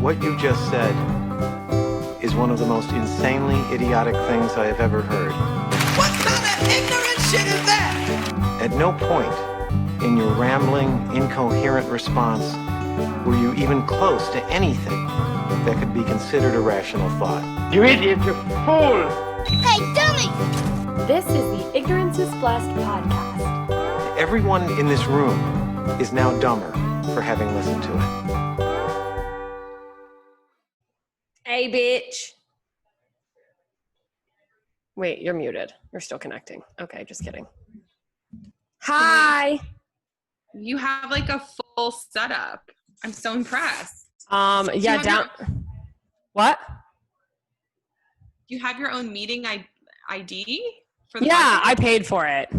What you just said is one of the most insanely idiotic things I have ever heard. What kind of ignorant shit is that? At no point in your rambling, incoherent response were you even close to anything that could be considered a rational thought. You idiot, you fool! Hey, dummy! This is the Ignorance is Blessed podcast. Everyone in this room is now dumber for having listened to it. Hey, bitch. Wait, you're muted. You're still connecting. Okay, just kidding. Hi. You have like a full setup. I'm so impressed. Yeah, down. What? You have your own meeting ID for the Yeah, podcast? I paid for it.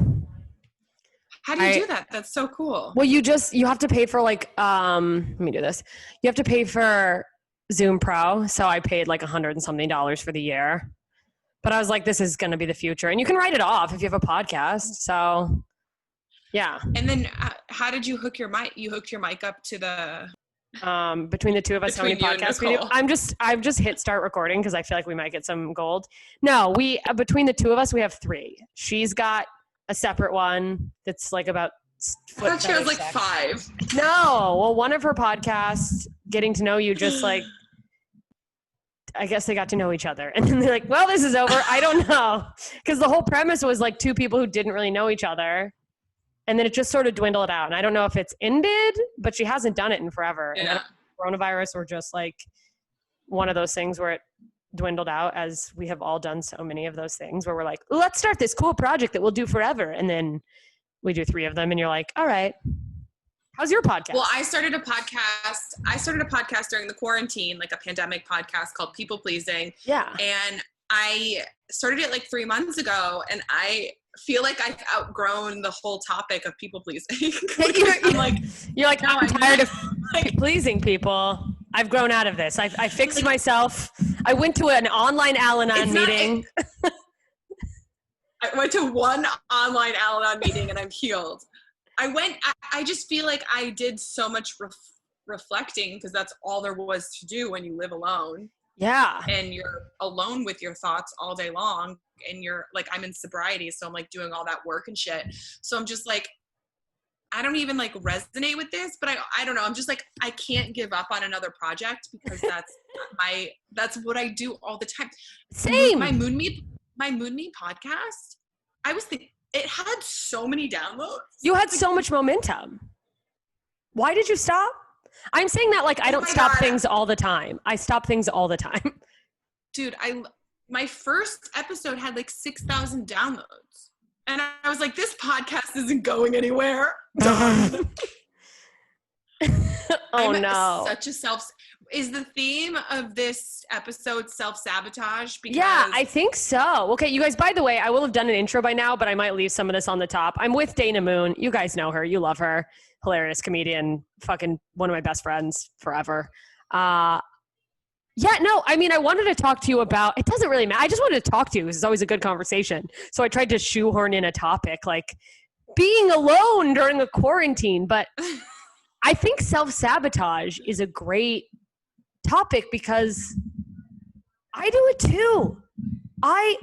How do you do that? That's so cool. Well, you have to pay for like, let me do this. You have to pay for Zoom Pro. So I paid like $100 and something for the year. But I was like, this is going to be the future. And you can write it off if you have a podcast. So yeah. And then how did you hook your mic? You hooked your mic up to the... Between the two of us, how many podcasts we do? I've just hit start recording because I feel like we might get some gold. No, between the two of us, we have 3. She's got a separate one that's like about I thought she was like 5. No, well, one of her podcasts, Getting to Know You, just like, I guess they got to know each other. And then they're like, well, this is over. I don't know. Because the whole premise was like 2 people who didn't really know each other. And then it just sort of dwindled out. And I don't know if it's ended, but she hasn't done it in forever. Yeah. And coronavirus or just like one of those things where it dwindled out, as we have all done so many of those things where we're like, let's start this cool project that we'll do forever. And then we do 3 of them and you're like, all right, how's your podcast? Well, I started a podcast during the quarantine, like a pandemic podcast called People Pleasing. Yeah. And I started it like 3 months ago, and I feel like I've outgrown the whole topic of people pleasing. You're like, I'm tired of pleasing people. I've grown out of this. I fixed myself. I went to an online Al-Anon meeting. I went to one online Al-Anon meeting and I'm healed. I just feel like I did so much reflecting, because that's all there was to do when you live alone. Yeah. And you're alone with your thoughts all day long. And you're like, I'm in sobriety, so I'm like doing all that work and shit. So I'm just like, I don't even like resonate with this, but I don't know. I'm just like, I can't give up on another project, because that's what I do all the time. Same. My Moon Me podcast, I was thinking, it had so many downloads. You had so much momentum. Why did you stop? I'm saying that like I don't stop things all the time. I stop things all the time. Dude, my first episode had like 6,000 downloads. And I was like, this podcast isn't going anywhere. Oh I'm no. Is the theme of this episode self-sabotage? Yeah, I think so. Okay, you guys, by the way, I will have done an intro by now, but I might leave some of this on the top. I'm with Dana Moon. You guys know her. You love her. Hilarious comedian. Fucking one of my best friends forever. I wanted to talk to you about, it doesn't really matter. I just wanted to talk to you because it's always a good conversation. So I tried to shoehorn in a topic like being alone during a quarantine, but I think self-sabotage is a great topic because I do it too. I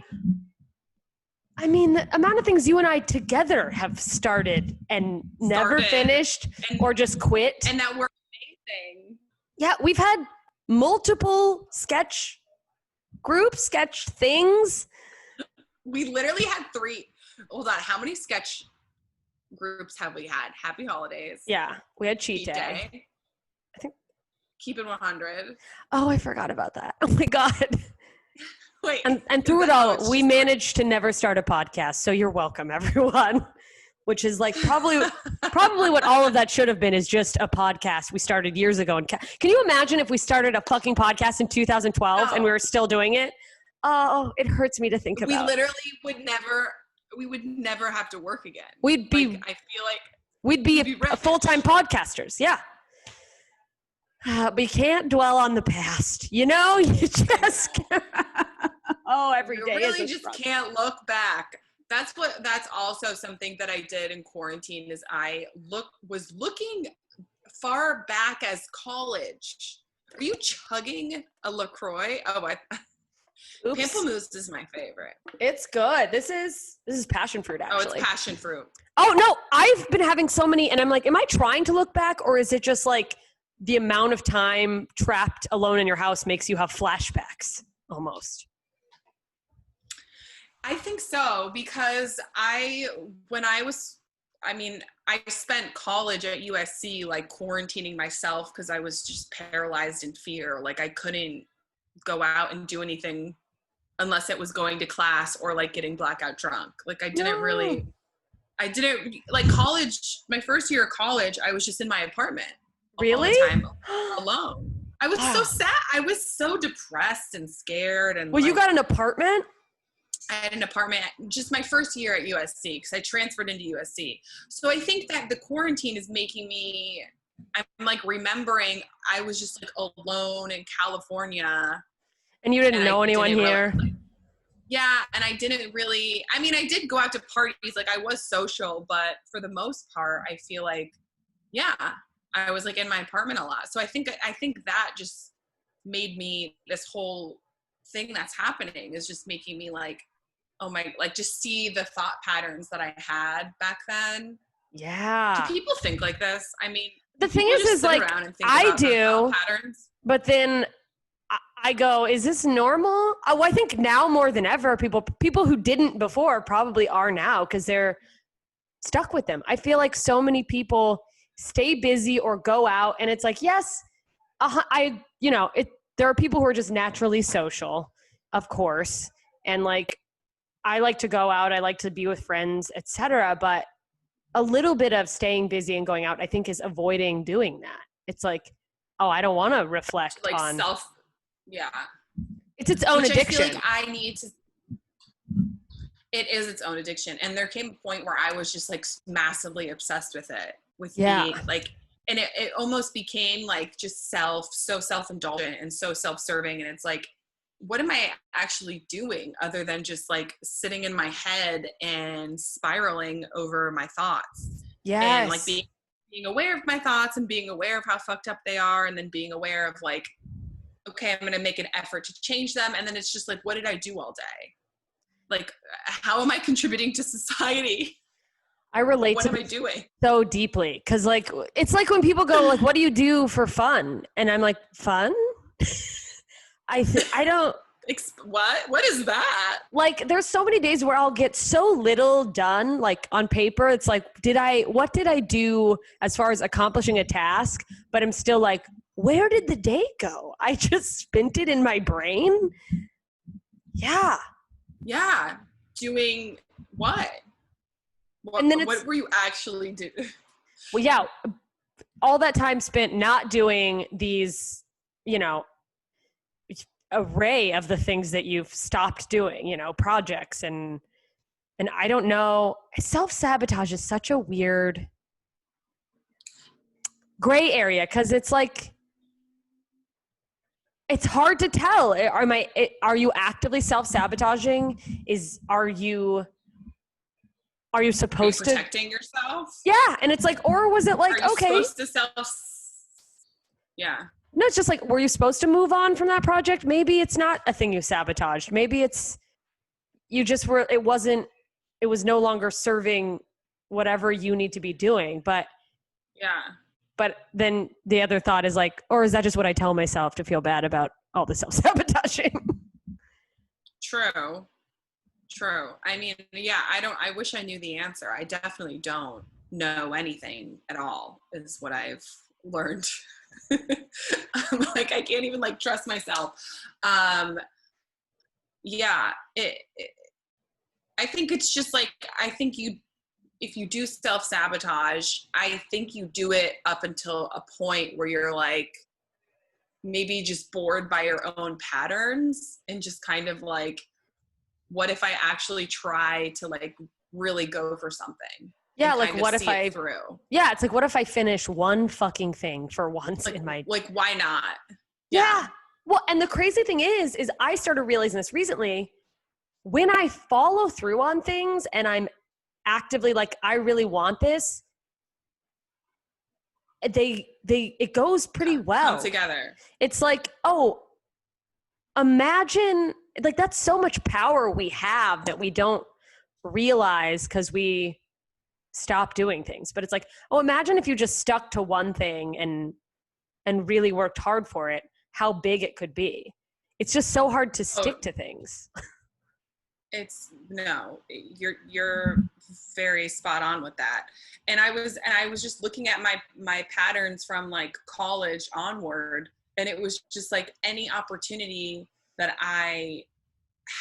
mean, the amount of things you and I together have started and never finished or just quit. And that were amazing. Yeah, we've had multiple sketch things. We literally had 3. Hold on. How many sketch groups have we had? Happy Holidays. Yeah, we had Cheat Day. I think. Keep it 100. Oh, I forgot about that. Oh my God. Wait. And through it all, we managed to never start a podcast. So you're welcome, everyone. Which is like probably what all of that should have been, is just a podcast we started years ago. And can you imagine if we started a fucking podcast in 2012 and we were still doing it? Oh, it hurts me to think about. We literally would never have to work again. We'd be, like, I feel like we'd be full-time podcasters. Yeah. But you can't dwell on the past. You know, you just, every day. You really just can't look back. That's also something that I did in quarantine, is I was looking far back as college Are you chugging a LaCroix? Oh, Oops. Pamplemousse is my favorite. It's good. This is passion fruit, Oh, actually. it's passion fruit. Oh, no. I've been having so many, and I'm like, am I trying to look back, or is it just like the amount of time trapped alone in your house makes you have flashbacks almost? I think so, because I spent college at USC like quarantining myself because I was just paralyzed in fear. Like I couldn't go out and do anything unless it was going to class or like getting blackout drunk. Like I didn't like college. My first year of college, I was just in my apartment all the time alone. I was so sad. I was so depressed and scared. And well, you got an apartment? I had an apartment just my first year at USC because I transferred into USC. So I think that the quarantine is making me, I'm like remembering I was just like alone in California. And you didn't know anyone here? Yeah. And I didn't really, I mean, I did go out to parties. Like I was social, but for the most part, I feel like, yeah, I was like in my apartment a lot. So I think that just made me, this whole thing that's happening is just making me like, oh my, like just see the thought patterns that I had back then. Yeah. Do people think like this? I mean, the thing is like, I do, patterns? But then I go, is this normal? Oh, I think now more than ever, people who didn't before probably are now because they're stuck with them. I feel like so many people stay busy or go out, and it's like, yes, there are people who are just naturally social, of course, and like I like to go out, I like to be with friends, etc. But a little bit of staying busy and going out, I think, is avoiding doing that. It's like, oh, I don't want to reflect like on yeah. It's its own addiction. I feel like I need to. It is its own addiction, and there came a point where I was just like massively obsessed with it. Me, like, and it almost became like just so self-indulgent and so self-serving, and it's like, what am I actually doing other than just like sitting in my head and spiraling over my thoughts? Yes. And like being aware of my thoughts and being aware of how fucked up they are, and then being aware of like, okay, I'm going to make an effort to change them. And then it's just like, what did I do all day? Like, how am I contributing to society? I relate to what am I doing so deeply. Cause like, it's like when people go like, what do you do for fun? And I'm like, fun? I don't. What is that? Like, there's so many days where I'll get so little done, like on paper. It's like, what did I do as far as accomplishing a task? But I'm still like, where did the day go? I just spent it in my brain. Yeah. Yeah. Doing what? And then what were you actually doing? Well, yeah. All that time spent not doing these, array of the things that you've stopped doing, projects and I don't know. Self-sabotage is such a weird gray area because it's like, it's hard to tell. Are you actively self-sabotaging? Are you supposed to protecting yourself? Yeah, and it's like, or was it like, okay, supposed to yeah. No, it's just like, were you supposed to move on from that project? Maybe it's not a thing you sabotaged. Maybe it's you just were. It was no longer serving whatever you need to be doing. But yeah. But then the other thought is like, or is that just what I tell myself to feel bad about all the self-sabotaging? True. I mean, yeah, I wish I knew the answer. I definitely don't know anything at all, is what I've learned. I'm like, I can't even like trust myself. Yeah, I think it's just like, if you do self-sabotage, I think you do it up until a point where you're like maybe just bored by your own patterns and just kind of like, what if I actually try to like really go for something? Yeah, like what if I through? Yeah, it's like, what if I finish one fucking thing for once like, in my like why not? Yeah. Well, and the crazy thing is I started realizing this recently. When I follow through on things and I'm actively like, I really want this, it goes pretty well come together. It's like, oh, imagine, like, that's so much power we have that we don't realize because we stop doing things. But it's like, oh, imagine if you just stuck to one thing and really worked hard for it, how big it could be. It's just so hard to stick to things. You're very spot on with that. And I was just looking at my patterns from like college onward, and it was just like any opportunity that I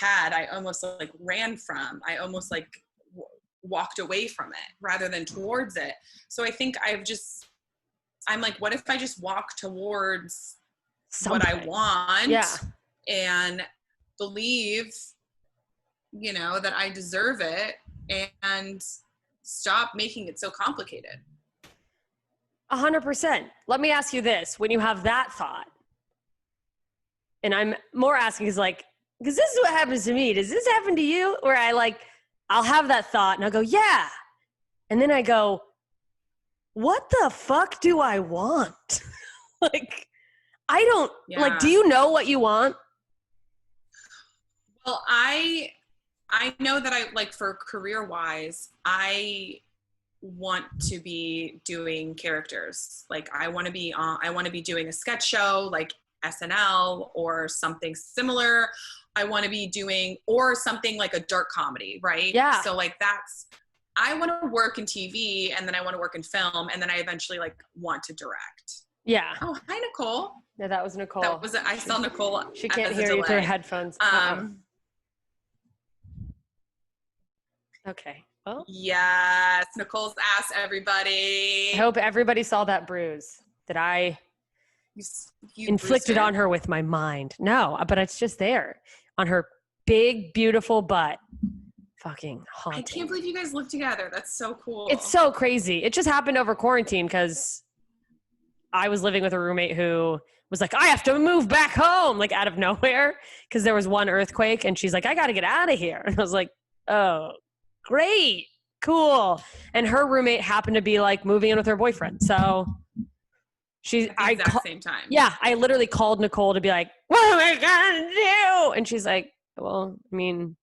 had, I almost like ran from. I almost like walked away from it rather than towards it. So I think I'm like, what if I just walk towards Something. what I want, yeah, and believe, that I deserve it, and stop making it so complicated. 100%. Let me ask you this. When you have that thought, and I'm more asking is like, because this is what happens to me. Does this happen to you? Where I'll have that thought and I'll go, yeah. And then I go, what the fuck do I want? Like, I don't, like, do you know what you want? Well, I know that I, like, for career wise, I want to be doing characters. Like, I want to be doing a sketch show like SNL or something similar. I want to be doing, or something like a dark comedy, right? Yeah. So like I want to work in TV, and then I want to work in film, and then I eventually like want to direct. Yeah. Oh, hi, Nicole. Yeah, that was Nicole. That was it. I saw Nicole. She can't hear you through headphones. Okay. Well. Yes, Nicole's ass, everybody. I hope everybody saw that bruise that I You inflicted on her with my mind. No, but it's just there on her big, beautiful butt. Fucking haunting. I can't believe you guys live together. That's so cool. It's so crazy. It just happened over quarantine because I was living with a roommate who was like, I have to move back home, like out of nowhere, because there was one earthquake, and she's like, I got to get out of here. And I was like, oh, great, cool. And her roommate happened to be like moving in with her boyfriend. So same time. Yeah, I literally called Nicole to be like, what am I gonna do? And she's like, well, I mean,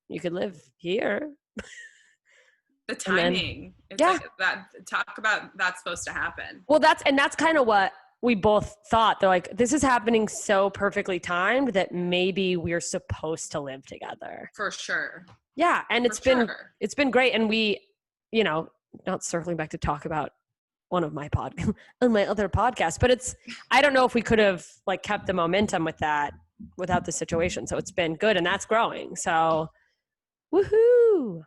you could live here. The timing. It's like that. Talk about that's supposed to happen. Well, that's kind of what we both thought. They're like, this is happening so perfectly timed that maybe we're supposed to live together. For sure. Yeah, and it's been great. And we, not circling back to talk about one of my on my other podcasts, but I don't know if we could have like kept the momentum with that without the situation. So it's been good, and that's growing. So woohoo.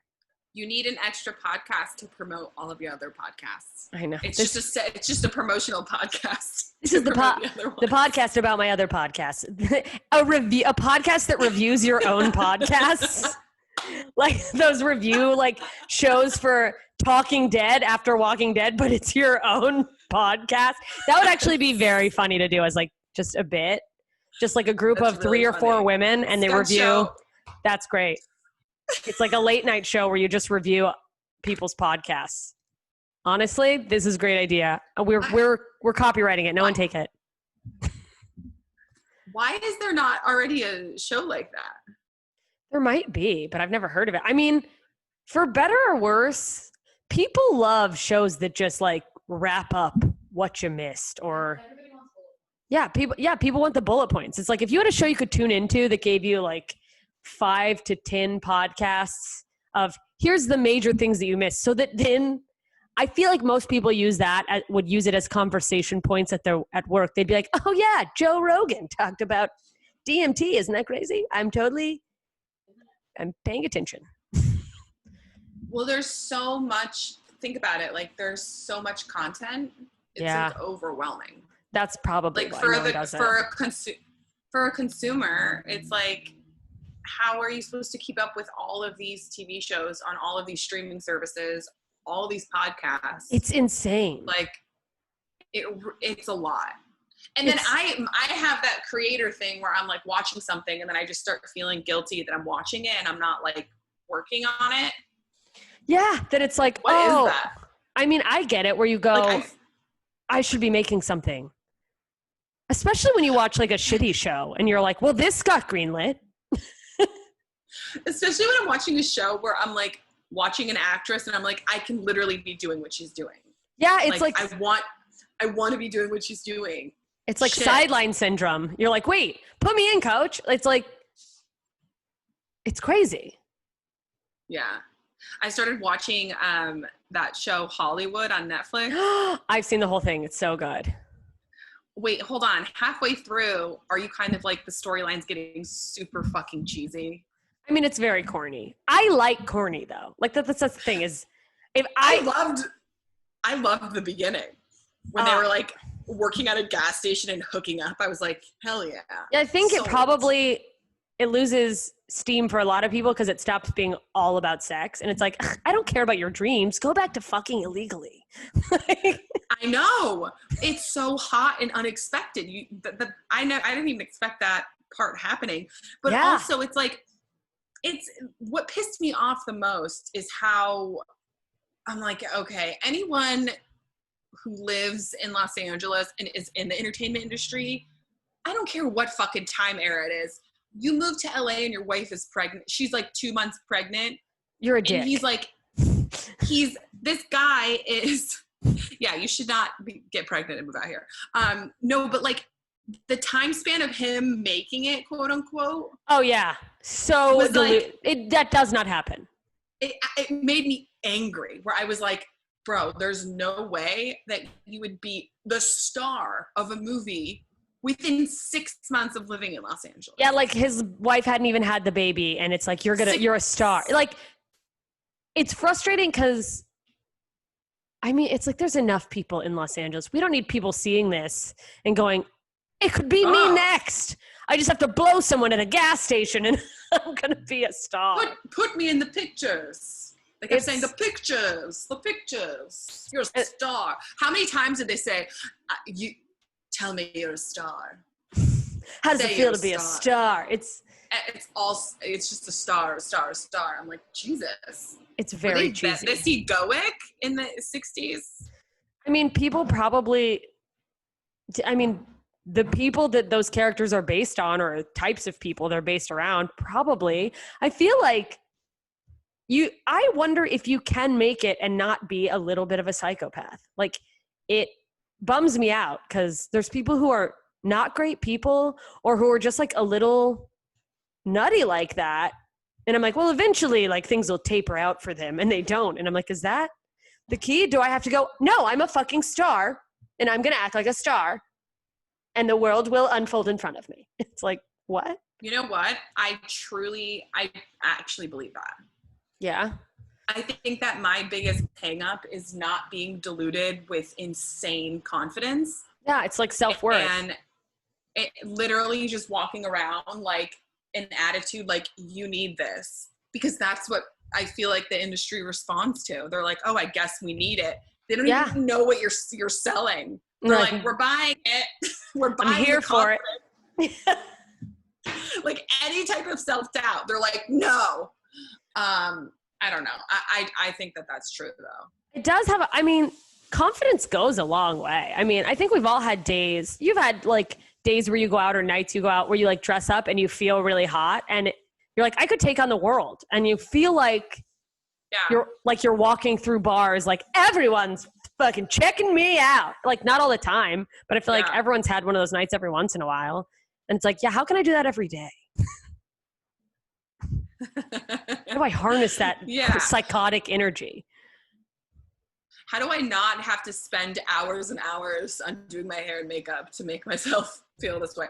You need an extra podcast to promote all of your other podcasts. I know. It's just a promotional podcast. This is the podcast about my other podcasts. a podcast that reviews your own podcasts. Like those review like shows for Talking Dead after Walking Dead, but it's your own podcast. That would actually be very funny to do as like just a bit. Just like a group of really 3 or 4 women, and they review. Show. That's great. It's like a late night show where you just review people's podcasts. Honestly, this is a great idea. We're copywriting it. No one take it. Why is there not already a show like that? There might be, but I've never heard of it. I mean, for better or worse, people love shows that just like wrap up what you missed, or people want the bullet points. It's like if you had a show you could tune into that gave you like 5 to 10 podcasts of here's the major things that you missed, so that then I feel like most people would use it as conversation points at work. They'd be like, oh yeah, Joe Rogan talked about DMT. Isn't that crazy? I'm paying attention. Well, there's so much, think about it. Like there's so much content. It's like overwhelming. That's probably like for a consumer, it's like, how are you supposed to keep up with all of these TV shows on all of these streaming services, all these podcasts? It's insane. Like it's a lot. And then I have that creator thing where I'm like watching something and then I just start feeling guilty that I'm watching it and I'm not like working on it. Yeah. That it's like, what is that? I mean, I get it where you go, I should be making something. Especially when you watch like a shitty show and you're like, well, this got greenlit. Especially when I'm watching a show where I'm like watching an actress and I'm like, I can literally be doing what she's doing. Yeah, it's like I want to be doing what she's doing. it's like Shit. sideline syndrome. You're like, wait, put me in, coach. It's like, it's crazy. Yeah. I started watching that show Hollywood on Netflix. I've seen the whole thing. It's so good. Wait, hold on. Halfway through, are you kind of like the storyline's getting super fucking cheesy? I mean, it's very corny. I like corny though. Like that's the thing is, if I loved the beginning when they were like working at a gas station and hooking up. I was like, hell yeah. Yeah, I think it loses steam for a lot of people because it stops being all about sex. And it's like, I don't care about your dreams. Go back to fucking illegally. I know. It's so hot and unexpected. I didn't even expect that part happening. But also it's like, it's what pissed me off the most is how I'm like, okay, anyone who lives in Los Angeles and is in the entertainment industry, I don't care what fucking time era it is. You move to LA and your wife is pregnant. She's like 2 months pregnant. You're a dick. And he's like, this guy is, yeah, you should not get pregnant and move out here. No, but like the time span of him making it, quote unquote. Oh yeah. So like, that does not happen. It made me angry where I was like, bro, there's no way that you would be the star of a movie within 6 months of living in Los Angeles. Yeah, like his wife hadn't even had the baby and it's like, you're a star. Like, it's frustrating because, I mean, it's like there's enough people in Los Angeles. We don't need people seeing this and going, it could be me next. I just have to blow someone at a gas station and I'm going to be a star. Put me in the pictures. Like I'm saying, the pictures. You're a star. How many times did they say, you tell me you're a star? How does it feel to be a star? It's just a star. I'm like, Jesus. It's very cheesy. Is he egoic in the 60s? I mean, people probably, the people that those characters are based on or types of people they're based around, probably. I feel like I wonder if you can make it and not be a little bit of a psychopath. Like, it bums me out because there's people who are not great people or who are just like a little nutty like that. And I'm like, well, eventually like things will taper out for them and they don't. And I'm like, is that the key? Do I have to go, no, I'm a fucking star and I'm going to act like a star and the world will unfold in front of me. It's like, what? You know what? I actually believe that. Yeah. I think that my biggest hang up is not being deluded with insane confidence. Yeah, it's like self-worth. And it literally just walking around like an attitude like you need this. Because that's what I feel like the industry responds to. They're like, oh, I guess we need it. They don't even know what you're selling. They're like, we're buying it. We're buying I'm here for it. Like any type of self-doubt. They're like, no. I don't know. I think that that's true though. It does have, confidence goes a long way. I mean, I think we've all had days. You've had like days where you go out or nights you go out where you like dress up and you feel really hot and you're like, I could take on the world. And you feel like you're walking through bars, like everyone's fucking checking me out. Like not all the time, but I feel like everyone's had one of those nights every once in a while. And it's like, yeah, how can I do that every day? How do I harness that psychotic energy? How do I not have to spend hours and hours on doing my hair and makeup to make myself feel this way?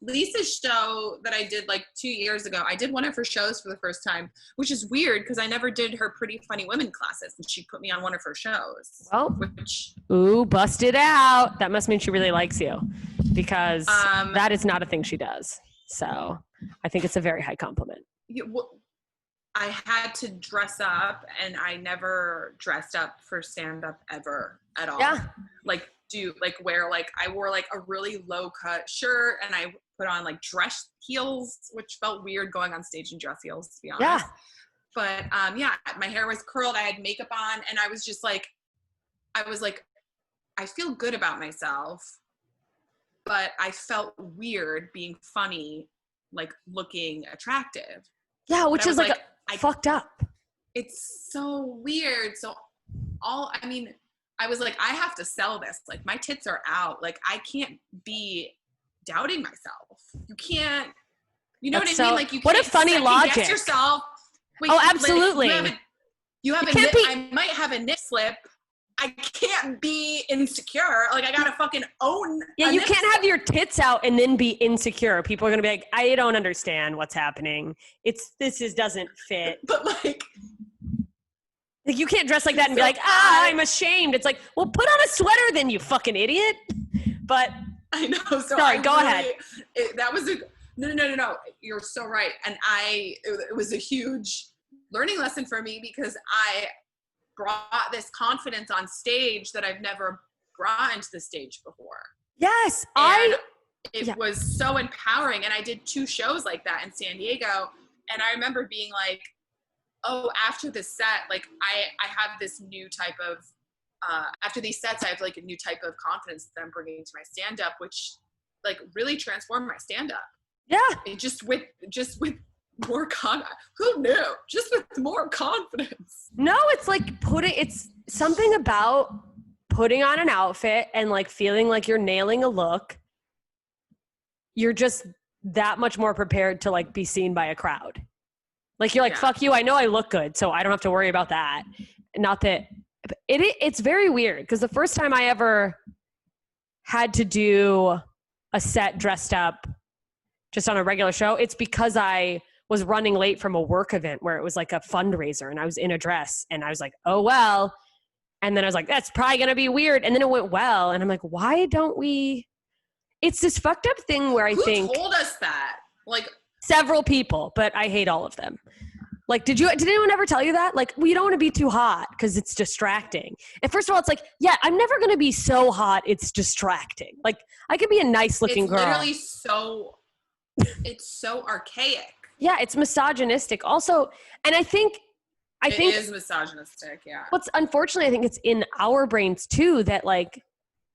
Lisa's show that I did like 2 years ago, I did one of her shows for the first time, which is weird because I never did her Pretty Funny Women classes and she put me on one of her shows. Well, busted out. That must mean she really likes you because that is not a thing she does. So I think it's a very high compliment. I had to dress up and I never dressed up for stand-up ever at all. Yeah. I wore like a really low cut shirt and I put on like dress heels, which felt weird going on stage in dress heels, to be honest. Yeah. But my hair was curled. I had makeup on and I was like I feel good about myself, but I felt weird being funny, like looking attractive. Yeah, which is like fucked up. It's so weird. So I was like, I have to sell this. Like my tits are out. Like I can't be doubting myself. You can't, you know That's what I mean? so, Like you what can't a funny logic. guess yourself. Wait, Oh, absolutely. Like, you have a nip, I might have a nip slip. I can't be insecure. Like I gotta fucking own. Yeah, you can't have your tits out and then be insecure. People are gonna be like, I don't understand what's happening. Doesn't fit. But like you can't dress like that and be like, I'm ashamed. It's like, well, put on a sweater then, you fucking idiot. But I know. So sorry, go ahead. That was no. You're so right. And it was a huge learning lesson for me because I brought this confidence on stage that I've never brought into the stage before. Yes, it was so empowering. And I did 2 shows like that in San Diego. And I remember being like, oh, after this set, like I have this new type of, after these sets, I have like a new type of confidence that I'm bringing to my stand-up, which like really transformed my stand-up. Yeah. It just with more who knew? Just with more confidence. No, it's like it's something about putting on an outfit and like feeling like you're nailing a look. You're just that much more prepared to like be seen by a crowd. Like you're like, fuck you, I know I look good, so I don't have to worry about that. Not that it's very weird because the first time I ever had to do a set dressed up just on a regular show, it's because I was running late from a work event where it was like a fundraiser and I was in a dress and I was like, oh, well. And then I was like, that's probably going to be weird. And then it went well. And I'm like, why don't we? It's this fucked up thing where Who think told us that? Like several people, but I hate all of them. Like, did anyone ever tell you that? Like, we don't want to be too hot because it's distracting. And first of all, it's like, yeah, I'm never going to be so hot. It's distracting. Like I could be a nice looking girl. It's literally it's so archaic. Yeah, it's misogynistic. Also, and I think it is misogynistic, yeah. What's unfortunately, I think it's in our brains too that like,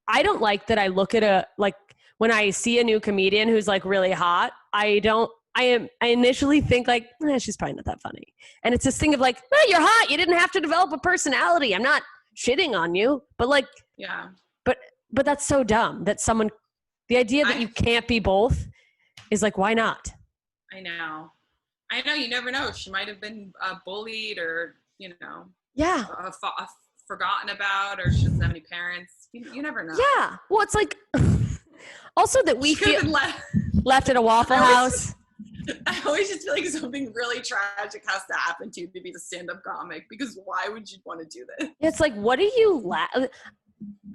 I don't like that I look at when I see a new comedian who's like really hot, I initially think like, she's probably not that funny. And it's this thing of like, you're hot. You didn't have to develop a personality. I'm not shitting on you, but like, yeah, but that's so dumb that the idea that you can't be both is like, why not? I know. You never know. She might have been bullied or, yeah, forgotten about, or she doesn't have any parents. You never know. Yeah. Well, it's like also that we feel left at a Waffle House. I always just feel like something really tragic has to happen to you to be the stand-up comic, because why would you want to do this? It's like, what do you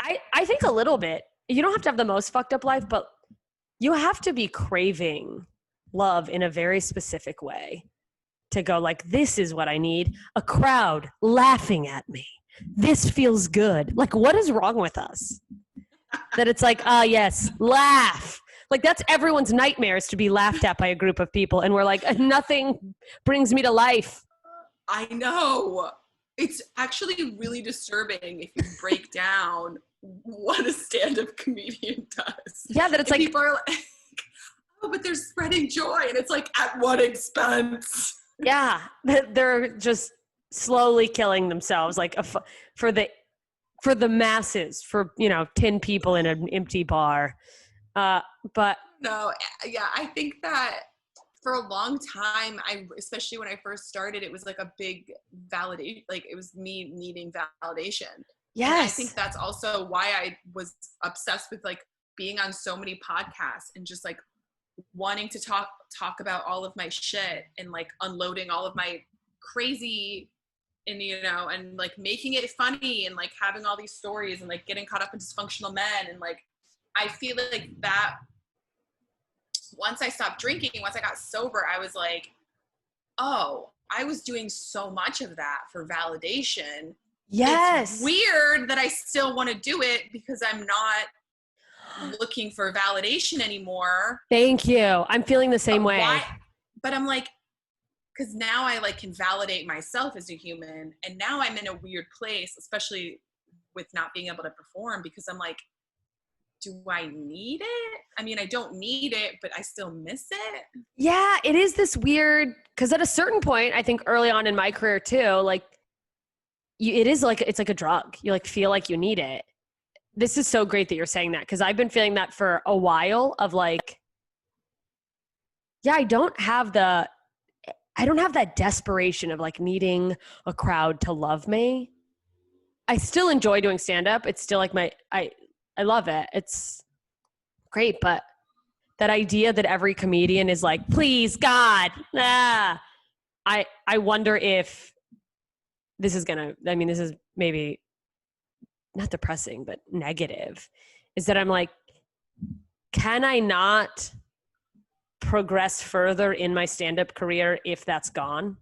I think a little bit. You don't have to have the most fucked up life, but you have to be craving love in a very specific way to go like, this is what I need. A crowd laughing at me. This feels good. Like, what is wrong with us? That it's like, yes, laugh. Like that's everyone's nightmares, to be laughed at by a group of people. And we're like, nothing brings me to life. I know. It's actually really disturbing if you break down what a stand-up comedian does. Yeah, that it's and like people are like, oh, but they're spreading joy. And it's like, at what expense? Yeah, they're just slowly killing themselves, like for the masses, for 10 people in an empty bar. But no, yeah, I think that for a long time, especially when I first started, it was like a big validation. Like it was me needing validation. Yes. And I think that's also why I was obsessed with like being on so many podcasts and just like wanting to talk about all of my shit and like unloading all of my crazy and and like making it funny and like having all these stories and like getting caught up in dysfunctional men. And like I feel like that once I stopped drinking, once I got sober, I was like, oh, I was doing so much of that for validation. Yes. It's weird that I still want to do it because I'm not looking for validation anymore. Thank you. I'm feeling the same way. Why? But I'm like, because now I like can validate myself as a human, and now I'm in a weird place, especially with not being able to perform because I'm like, do I need it? I mean, I don't need it, but I still miss it. Yeah, it is this weird, because at a certain point, I think early on in my career too, like it is like, it's like a drug. You like feel like you need it. This is so great that you're saying that, because I've been feeling that for a while of like, yeah, I don't have that desperation of like needing a crowd to love me. I still enjoy doing stand-up. It's still like I love it. It's great. But that idea that every comedian is like, please God, I wonder if this is maybe not depressing, but negative, is that I'm like, can I not progress further in my stand-up career if that's gone?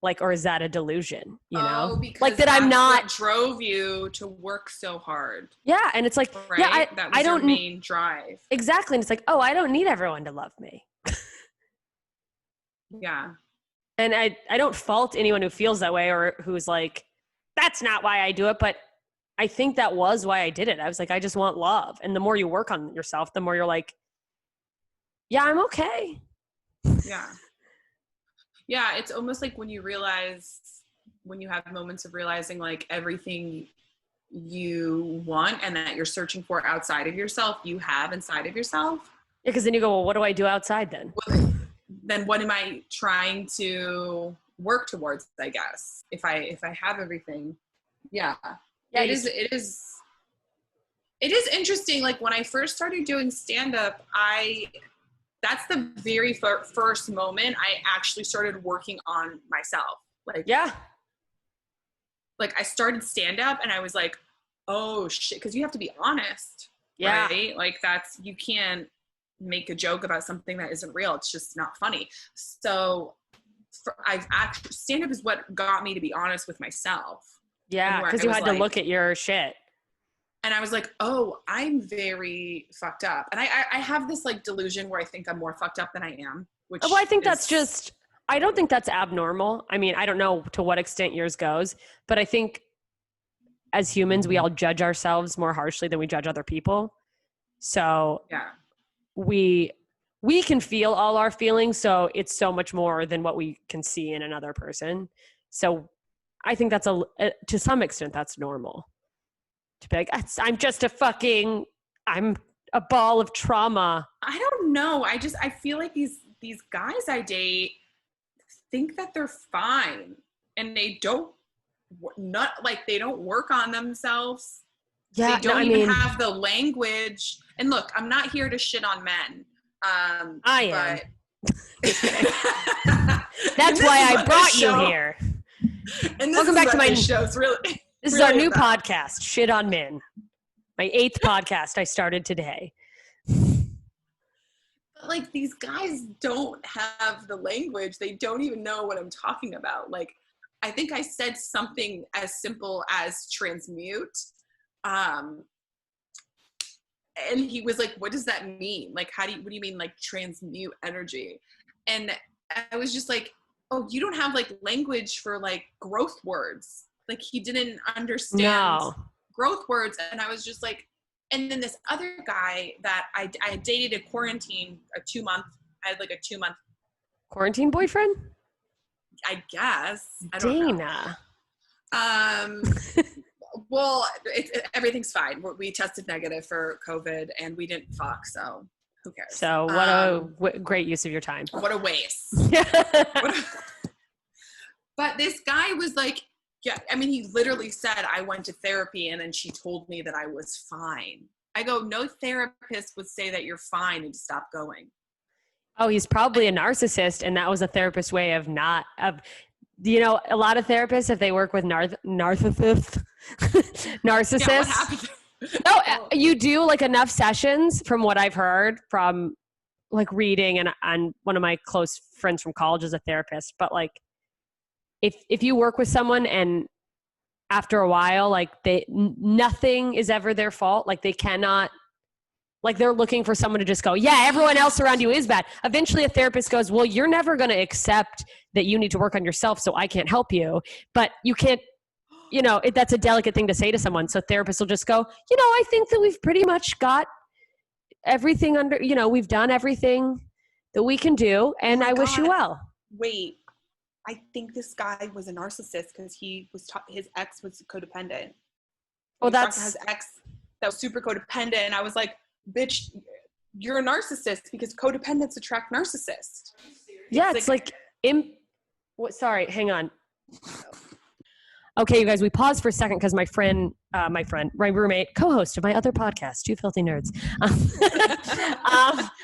Like, or is that a delusion? You know, like that I'm not what drove you to work so hard. Yeah, and it's like, right? Yeah, that was your main drive. Exactly, and it's like, oh, I don't need everyone to love me. Yeah, and I don't fault anyone who feels that way or who's like, that's not why I do it, but I think that was why I did it. I was like, I just want love, and the more you work on yourself, the more you're like, yeah, I'm okay. Yeah. Yeah, it's almost like when you have moments of realizing like everything you want and that you're searching for outside of yourself, you have inside of yourself. Yeah, because then you go, well, what do I do outside then? Then what am I trying to work towards, I guess, if I have everything. Yeah. It is interesting. Like when I first started doing stand-up, that's the very first moment I actually started working on myself. Like, yeah. Like I started stand up and I was like, oh shit. Cause you have to be honest. Yeah. Right? Like you can't make a joke about something that isn't real. It's just not funny. So stand up is what got me to be honest with myself. Yeah. Cause you had to look at your shit. And I was like, oh, I'm very fucked up. And I have this like delusion where I think I'm more fucked up than I am. Which I think I don't think that's abnormal. I mean, I don't know to what extent yours goes, but I think as humans, we all judge ourselves more harshly than we judge other people. So yeah, we can feel all our feelings. So it's so much more than what we can see in another person. So I think that's to some extent, that's normal. To be like, I'm a ball of trauma. I don't know. I feel like these guys I date think that they're fine and they don't work on themselves. Yeah, they don't even have the language. And look, I'm not here to shit on men. I am. That's why I brought you here. And welcome back to my show's really. This is our new podcast, Shit on Men. My 8th podcast I started today. But like these guys don't have the language. They don't even know what I'm talking about. Like I think I said something as simple as transmute. And he was like, what does that mean? Like, what do you mean like transmute energy? And I was just like, oh, you don't have like language for like growth words. Like he didn't understand growth words. And I was just like, and then this other guy that I dated a quarantine, I had like a 2-month quarantine boyfriend. I guess. I don't know. Well, everything's fine. We tested negative for COVID and we didn't fuck. So who cares? So what a great use of your time. What a waste. But this guy was like, yeah, I mean, he literally said, I went to therapy and then she told me that I was fine. I go, no therapist would say that you're fine and stop going. Oh, he's probably a narcissist. And that was a therapist's way of a lot of therapists, if they work with narcissists, yeah, what happened? No, you do like enough sessions from what I've heard from like reading and one of my close friends from college is a therapist, but like, if you work with someone and after a while, like nothing is ever their fault. Like they cannot, like they're looking for someone to just go, yeah, everyone else around you is bad. Eventually a therapist goes, well, you're never going to accept that you need to work on yourself. So I can't help you, but you can't that's a delicate thing to say to someone. So therapists will just go, I think that we've pretty much got everything under, we've done everything that we can do, and my I wish you God. well. Wait, I think this guy was a narcissist because his ex was codependent. Well, He was talking that's to his ex that was super codependent, and I was like, bitch, you're a narcissist because codependents attract narcissists. yeah, it's like sorry, hang on. Okay, you guys, we paused for a second because my roommate, co-host of my other podcast, Two Filthy Nerds.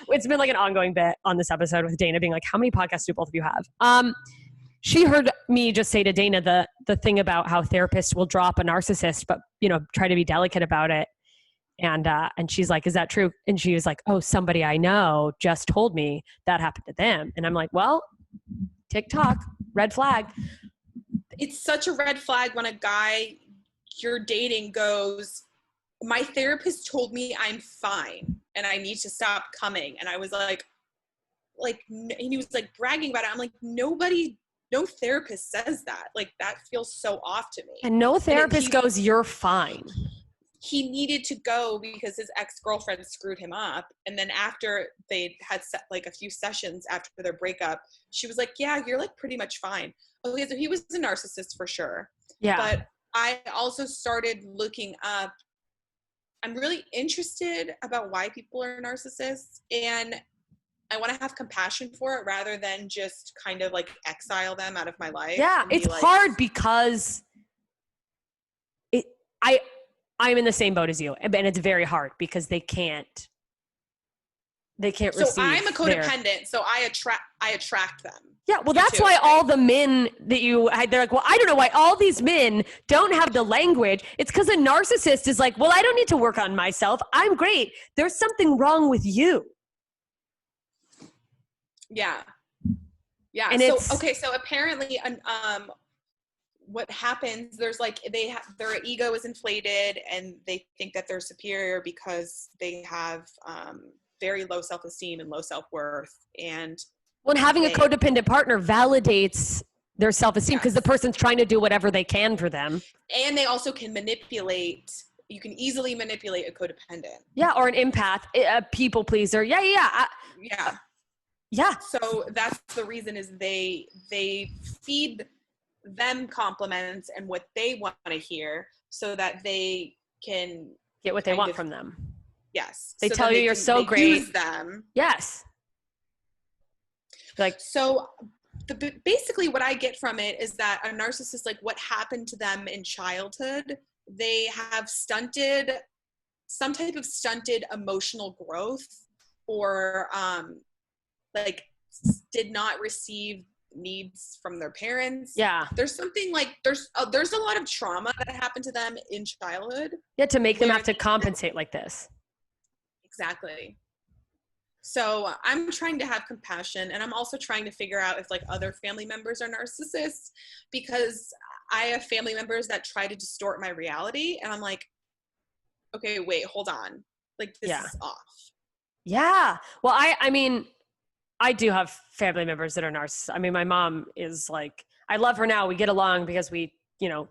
It's been like an ongoing bit on this episode with Dana being like, how many podcasts do both of you have? She heard me just say to Dana the thing about how therapists will drop a narcissist, but, try to be delicate about it. And she's like, is that true? And she was like, oh, somebody I know just told me that happened to them. And I'm like, well, TikTok, red flag. It's such a red flag when a guy you're dating goes, my therapist told me I'm fine and I need to stop coming. And I was like, and he was like bragging about it. I'm like, no therapist says that. Like, that feels so off to me. And no therapist goes, you're fine. He needed to go because his ex-girlfriend screwed him up. And then after they had like a few sessions after their breakup, she was like, yeah, you're like pretty much fine. Okay, so he was a narcissist for sure. Yeah. But I also started looking up, I'm really interested about why people are narcissists, and I want to have compassion for it rather than just kind of like exile them out of my life. Yeah, it's hard because I'm in the same boat as you, and it's very hard because they can't receive. So I'm a codependent, so I attract them. Yeah, well, that's why all the men that they're like, well, I don't know why all these men don't have the language. It's because a narcissist is like, well, I don't need to work on myself. I'm great. There's something wrong with you. Yeah. Yeah. And so apparently, what happens, there's like, their ego is inflated and they think that they're superior because they have very low self-esteem and low self-worth. And when having a codependent partner validates their self-esteem because the person's trying to do whatever they can for them. And they also can you can easily manipulate a codependent. Yeah, or an empath, a people pleaser. Yeah. Yeah. So that's the reason is they feed them compliments and what they want to hear so that they can get what they want from them. Yes. They tell you you're so great. Use them. Yes. So basically what I get from it is that a narcissist, like what happened to them in childhood, they have some type of stunted emotional growth, or did not receive needs from their parents. Yeah. There's something like, there's a lot of trauma that happened to them in childhood. Yeah, to make them have to compensate like this. Exactly. So I'm trying to have compassion, and I'm also trying to figure out if like other family members are narcissists, because I have family members that try to distort my reality, and I'm like, okay, wait, hold on. Like, this is off. Yeah. Well, I mean, I do have family members that are narcissists. I mean, my mom is like, I love her now. We get along because we, are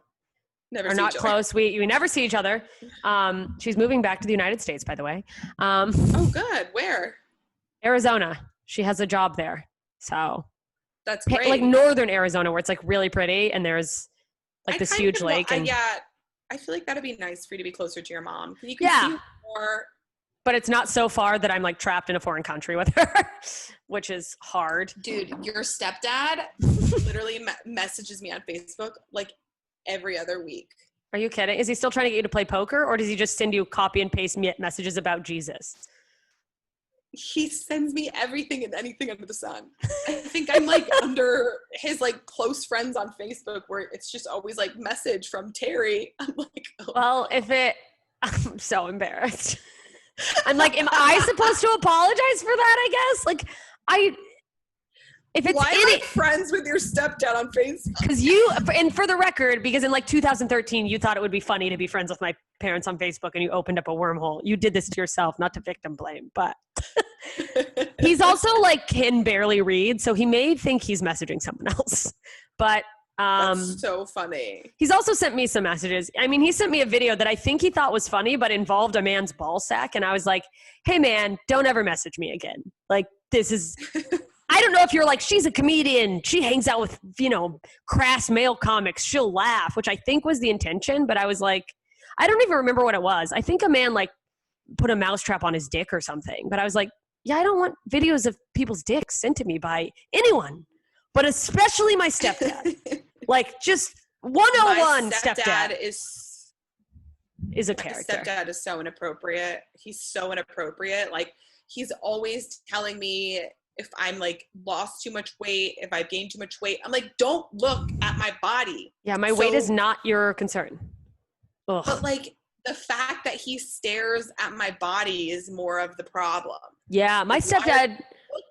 not close. We never see each other. She's moving back to the United States, by the way. Oh, good. Where? Arizona. She has a job there. So that's great. Like northern Arizona, where it's like really pretty and there's like this huge lake. And I feel like that'd be nice for you to be closer to your mom. You can see more. But it's not so far that I'm like trapped in a foreign country with her, which is hard. Dude, your stepdad literally messages me on Facebook like every other week. Are you kidding? Is he still trying to get you to play poker, or does he just send you copy and paste messages about Jesus? He sends me everything and anything under the sun. I think I'm like under his like close friends on Facebook, where it's just always like message from Terry. I'm like, oh. Well, I'm so embarrassed. I'm like, am I supposed to apologize for that? I guess why am I friends with your stepdad on Facebook? Because and for the record, because in like 2013, you thought it would be funny to be friends with my parents on Facebook, and you opened up a wormhole. You did this to yourself, not to victim blame, but he's also like can barely read, so he may think he's messaging someone else. But That's so funny. He's also sent me some messages. I mean, he sent me a video that I think he thought was funny, but involved a man's ball sack. And I was like, hey, man, don't ever message me again. Like, this is, I don't know if you're like, she's a comedian. She hangs out with, crass male comics. She'll laugh, which I think was the intention. But I was like, I don't even remember what it was. I think a man like put a mousetrap on his dick or something. But I was like, yeah, I don't want videos of people's dicks sent to me by anyone, but especially my stepdad. Like, just 101 My stepdad is a character. Stepdad is so inappropriate. He's so inappropriate. Like, he's always telling me if I'm like lost too much weight, if I've gained too much weight. I'm like, don't look at my body. Yeah, my weight is not your concern. Ugh. But like, the fact that he stares at my body is more of the problem. Yeah, my Like, stepdad.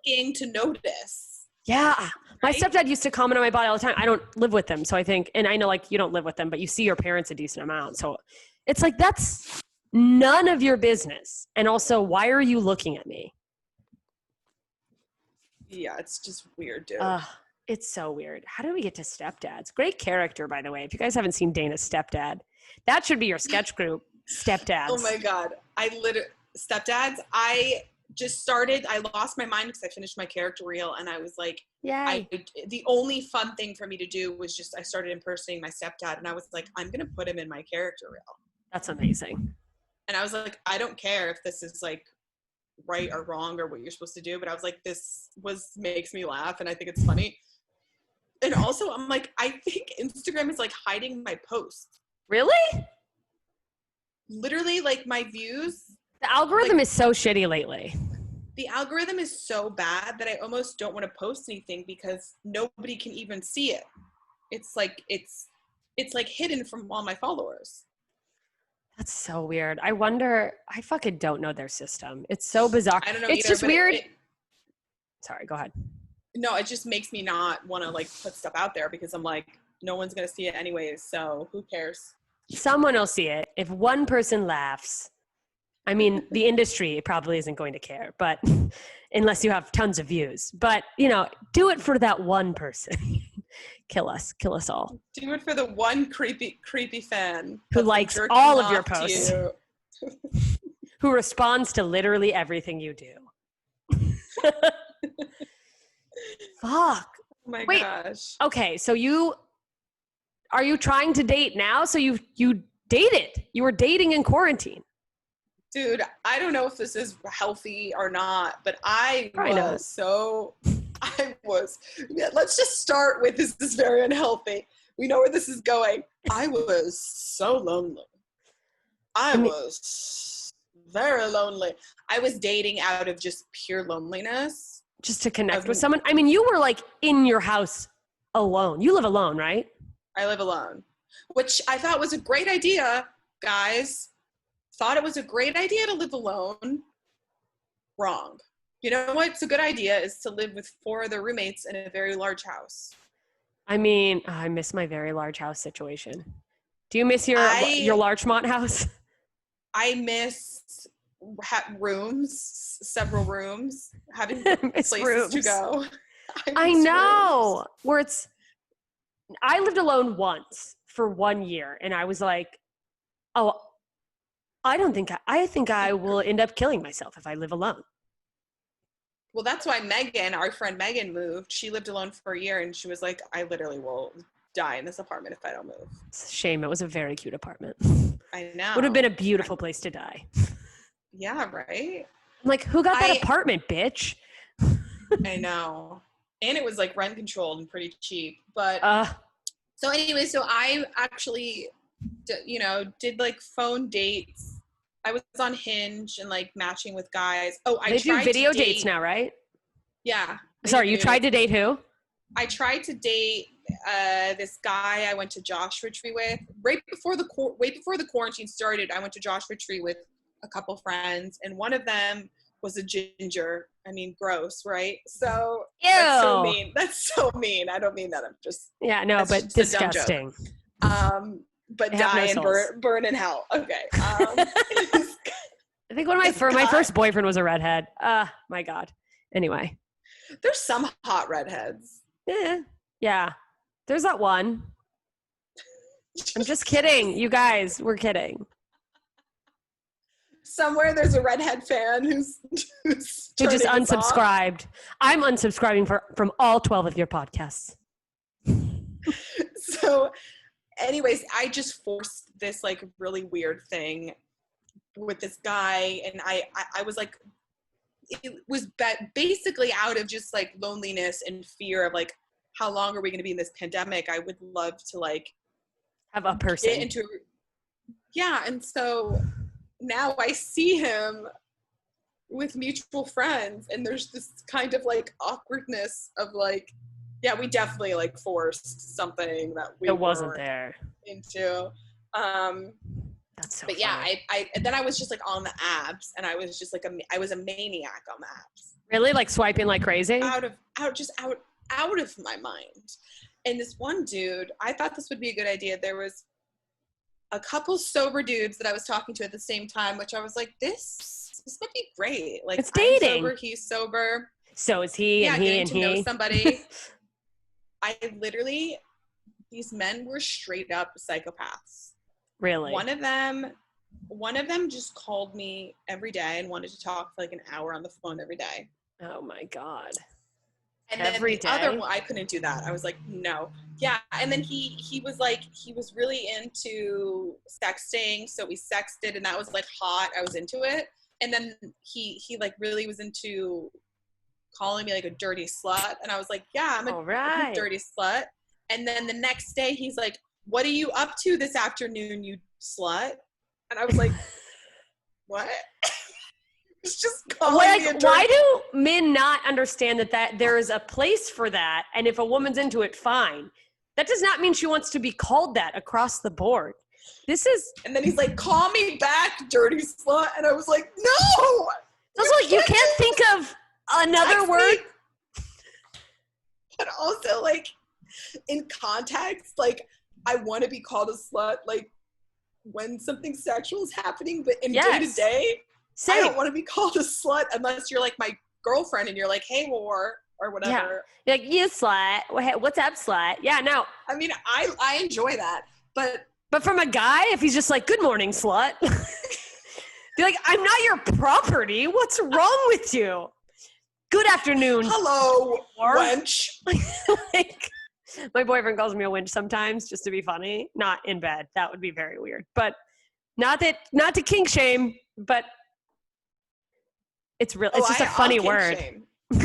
Looking to notice. Yeah. My stepdad used to comment on my body all the time. I don't live with them. So I think, and I know like you don't live with them, but you see your parents a decent amount. So it's like, that's none of your business. And also, why are you looking at me? Yeah, it's just weird, dude. It's so weird. How do we get to stepdads? Great character, by the way. If you guys haven't seen Dana's stepdad, that should be your sketch group. Stepdads. Oh my God. Stepdads, I lost my mind because I finished my character reel and I was like, Yay. The only fun thing for me to do was I started impersonating my stepdad and I was like, I'm going to put him in my character reel. That's amazing. And I was like, I don't care if this is like right or wrong or what you're supposed to do, but I was like, makes me laugh and I think it's funny. And also I'm like, I think Instagram is like hiding my posts. Really? Literally, like my views. The algorithm is so shitty lately. The algorithm is so bad that I almost don't want to post anything because nobody can even see it. It's like hidden from all my followers. That's so weird. I wonder, I fucking don't know their system. It's so bizarre. I don't know it's either, just but weird. Sorry, go ahead. No, it just makes me not want to like put stuff out there because I'm like, no one's going to see it anyways. So who cares? Someone will see it. If one person laughs, I mean, the industry probably isn't going to care, but unless you have tons of views, but do it for that one person. Kill us all. Do it for the one creepy fan who likes all of your posts, who responds to literally everything you do. Fuck. Oh my gosh. Okay, so are you trying to date now? So you dated. You were dating in quarantine. Dude, I don't know if this is healthy or not, but let's just start with this is very unhealthy. We know where this is going. I was so lonely. I was very lonely. I was dating out of just pure loneliness. Just to connect with someone? I mean, you were like in your house alone. You live alone, right? I live alone, which I thought was a great idea, guys. Thought it was a great idea to live alone. Wrong. You know what's a good idea is to live with 4 other roommates in a very large house. I mean, I miss my very large house situation. Do you miss your Larchmont house? I miss rooms, several rooms, having places to go. I know. Rooms. I lived alone once for 1 year, and I was like, oh, I think I will end up killing myself if I live alone. Well, that's why our friend Megan moved. She lived alone for a year and she was like, I literally will die in this apartment if I don't move. It's a shame. It was a very cute apartment. I know. Would have been a beautiful place to die. Yeah, right? I'm like, who got that apartment, bitch? I know. And it was like rent controlled and pretty cheap. But so anyway, so I actually, did like phone dates. I was on Hinge and like matching with guys. Oh, I tried to date. They do video dates now, right? Yeah. Sorry, you tried to date who? I tried to date this guy I went to Joshua Tree with. Right before the quarantine started, I went to Joshua Tree with a couple friends, and one of them was a ginger. I mean, gross, right? So ew. That's so mean. That's so mean. I don't mean that. I'm just but disgusting. But die and burn in hell. Okay. I think one of my first boyfriend was a redhead. My God. Anyway. There's some hot redheads. Yeah. There's that one. I'm just kidding. You guys, we're kidding. Somewhere there's a redhead fan who's Who just turning us off. unsubscribed. I'm unsubscribing from all 12 of your podcasts. So anyways, I just forced this like really weird thing with this guy, and I was like, it was basically out of just like loneliness and fear of like, how long are we going to be in this pandemic? I would love to like Have a person. get into, yeah. And so now I see him with mutual friends, and there's this kind of like awkwardness of like, yeah, we definitely like forced something that we wasn't weren't there into. That's so But yeah, funny. I then I was just like on the apps, and I was just like I was a maniac on the apps. Really? Like swiping like crazy? Out of my mind. And this one dude, I thought this would be a good idea. There was a couple sober dudes that I was talking to at the same time, which I was like, this might be great. Like, It's dating. I'm sober, he's sober. So is he Yeah, and he getting and to know he. somebody. I literally, these men were straight up psychopaths. Really? One of them just called me every day and wanted to talk for like an hour on the phone every day. Oh my God. And Every then the other day? one, I couldn't do that. I was like, no. Yeah. And then he was like, he was really into sexting. So we sexted, and that was like hot. I was into it. And then he like really was into calling me like a dirty slut. And I was like, yeah, I'm All a right. dirty slut. And then the next day he's like, what are you up to this afternoon, you slut? And I was like, what? It's just calling me a dirty. Why do men not understand that there is a place for that, and if a woman's into it, fine. That does not mean she wants to be called that across the board. This is And then he's like, call me back, dirty slut. And I was like, no. also like you can't think of another Text word. me. But also like in context, like I want to be called a slut like when something sexual is happening, but in day to day, I don't want to be called a slut unless you're like my girlfriend and you're like, hey, whore, or whatever. Yeah. You're like, you slut. What's up, slut? Yeah, no. I mean, I enjoy that, But from a guy, if he's just like, good morning, slut. Be like, I'm not your property. What's wrong with you? Good afternoon. hello, Whore. wench. Like, my boyfriend calls me a winch sometimes just to be funny. Not in bed. That would be very weird. But not to kink shame, but it's real. It's just a funny word. Shame.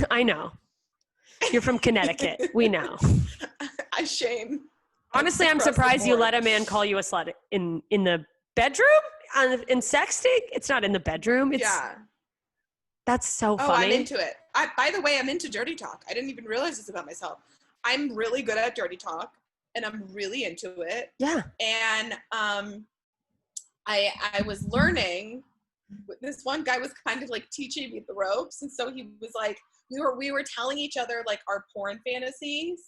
I know. You're from Connecticut. We know. I shame. Honestly, I'm Across the surprised you board. let a man call you a slut in the bedroom in sexting. It's not in the bedroom. It's, Yeah. That's so Oh, funny. I'm into it. By the way, I'm into dirty talk. I didn't even realize this about myself. I'm really good at dirty talk, and I'm really into it. Yeah. And I was learning. This one guy was kind of like teaching me the ropes, and so he was like, we were telling each other like our porn fantasies.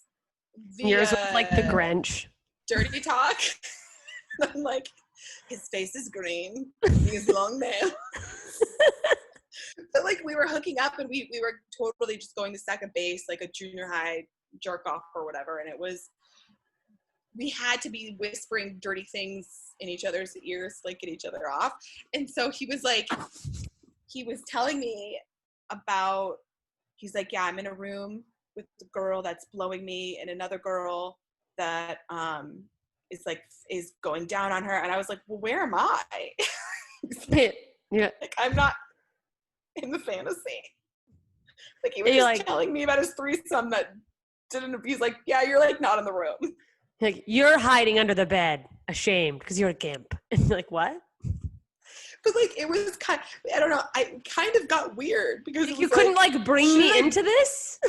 Yours was like the Grinch. Dirty talk. I'm like, his face is green. He has long nails. But like we were hooking up, and we were totally just going to second base, like a junior high jerk off or whatever. And we had to be whispering dirty things in each other's ears, like get each other off. And so he was telling me about, he's like, yeah, I'm in a room with the girl that's blowing me and another girl that is going down on her. And I was like, well, where am I? Yeah. Like, I'm not in the fantasy. Like, he was You're just like, telling me about his threesome that didn't, he's like, yeah, you're like not in the room. like, you're hiding under the bed, ashamed because you're a gimp. And you're like, what? But like, it was kind of, I don't know, I kind of got weird because Like, you couldn't like bring me into this?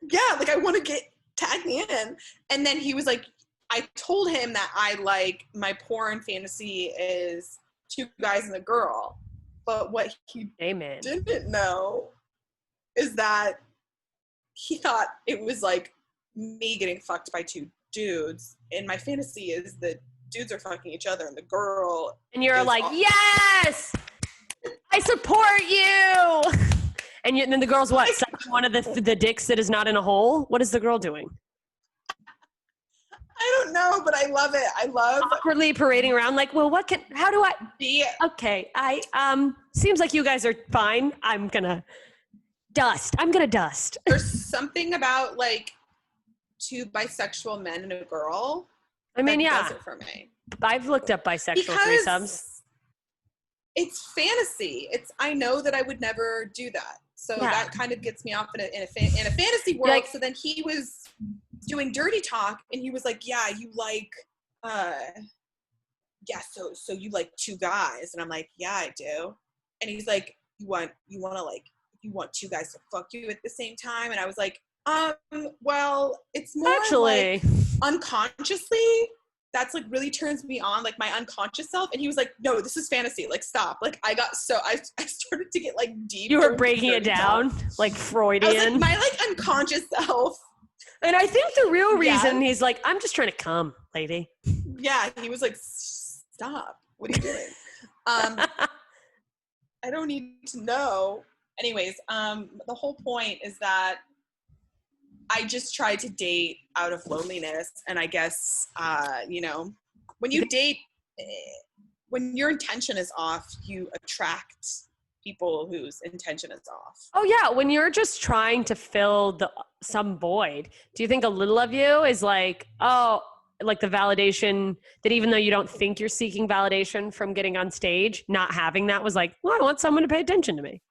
Yeah, like I want to tag me in. And then he was like, I told him that my porn fantasy is two guys and a girl. But what he Amen. didn't know is that he thought it was like me getting fucked by two dudes. And my fantasy is that dudes are fucking each other and the girl. And you're like, yes, I support you. And then the girl's what? Sucking one of the dicks that is not in a hole? What is the girl doing? don't know, but I love it. I love Awkwardly parading around like, well, how do I the okay, seems like you guys are fine. I'm gonna dust. there's something about like two bisexual men and a girl I mean, that yeah. does it for me. I've looked up bisexual threesomes. It's fantasy. I know that I would never do that. So Yeah. that kind of gets me off in a fantasy world. Like, so then he was doing dirty talk and he was like, yeah, you like, so you like two guys. And I'm like, yeah, I do. And he's like, you want two guys to fuck you at the same time? And I was like, well, it's more actually, like unconsciously. That's like really turns me on, like my unconscious self. And he was like, no, this is fantasy. Like, stop. Like, I started to get like deep. you were breaking it down, like Freudian. I was like, my like unconscious self. And I think the real reason he's like, I'm just trying to come, lady. Yeah, he was like, stop. What are you doing? I don't need to know. Anyways, the whole point is that I just tried to date out of loneliness. And I guess, when you date, when your intention is off, you attract people whose intention is off. Oh yeah, when you're just trying to fill some void, do you think a little of you is like, oh, like the validation that even though you don't think you're seeking validation from getting on stage, not having that was like, well, I want someone to pay attention to me.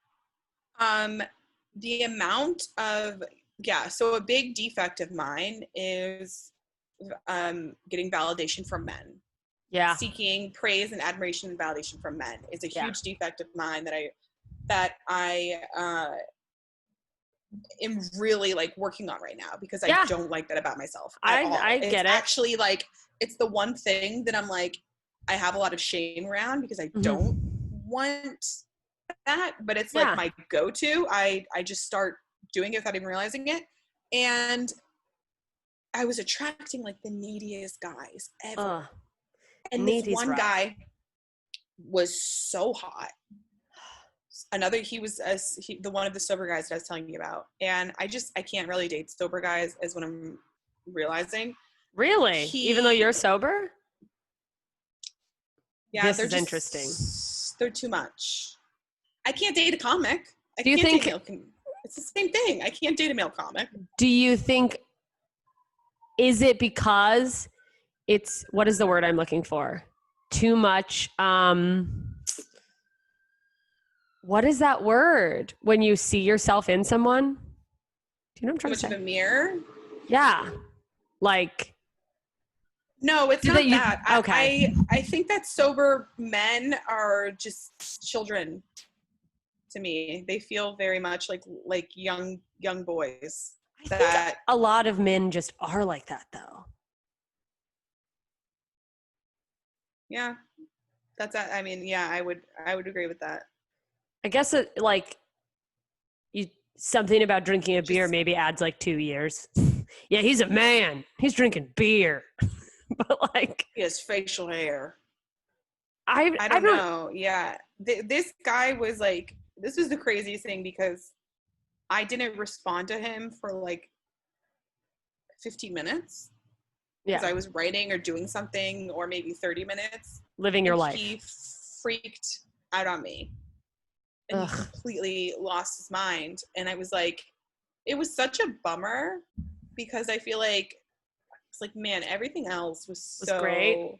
The amount of, so a big defect of mine is getting validation from men. Yeah. Seeking praise and admiration and validation from men is a huge defect of mine that I am really like working on right now because I don't like that about myself. I get it. Actually, like, it's the one thing that I'm like, I have a lot of shame around because I don't want that, but it's like my go-to. I just start doing it without even realizing it. And I was attracting like the neediest guys ever. And this one guy was so hot. He was the one of the sober guys that I was telling you about. And I can't really date sober guys is what I'm realizing. Really? Even though you're sober? Yeah, this is interesting. They're too much. I can't date a comic. Do you think it's the same thing? I can't date a male comic. Do you think, is it because it's, what is the word I'm looking for? Too much, what is that word? When you see yourself in someone? Do you know what I'm trying to say? Too much of a mirror? Yeah. Like. No, it's not that. Okay. I think that sober men are just children to me. They feel very much like young boys. I think a lot of men just are like that though. Yeah. I mean, yeah, I would agree with that. I guess something about drinking a beer maybe adds like 2 years. Yeah, he's a man. He's drinking beer. But like, he has facial hair. I don't know. Yeah. This guy was like, this was the craziest thing because I didn't respond to him for like 15 minutes. Yeah. Because I was writing or doing something, or maybe 30 minutes. Living your life. He freaked out on me. And he completely lost his mind. And I was like, it was such a bummer because I feel like, it's like, man, everything else was so great.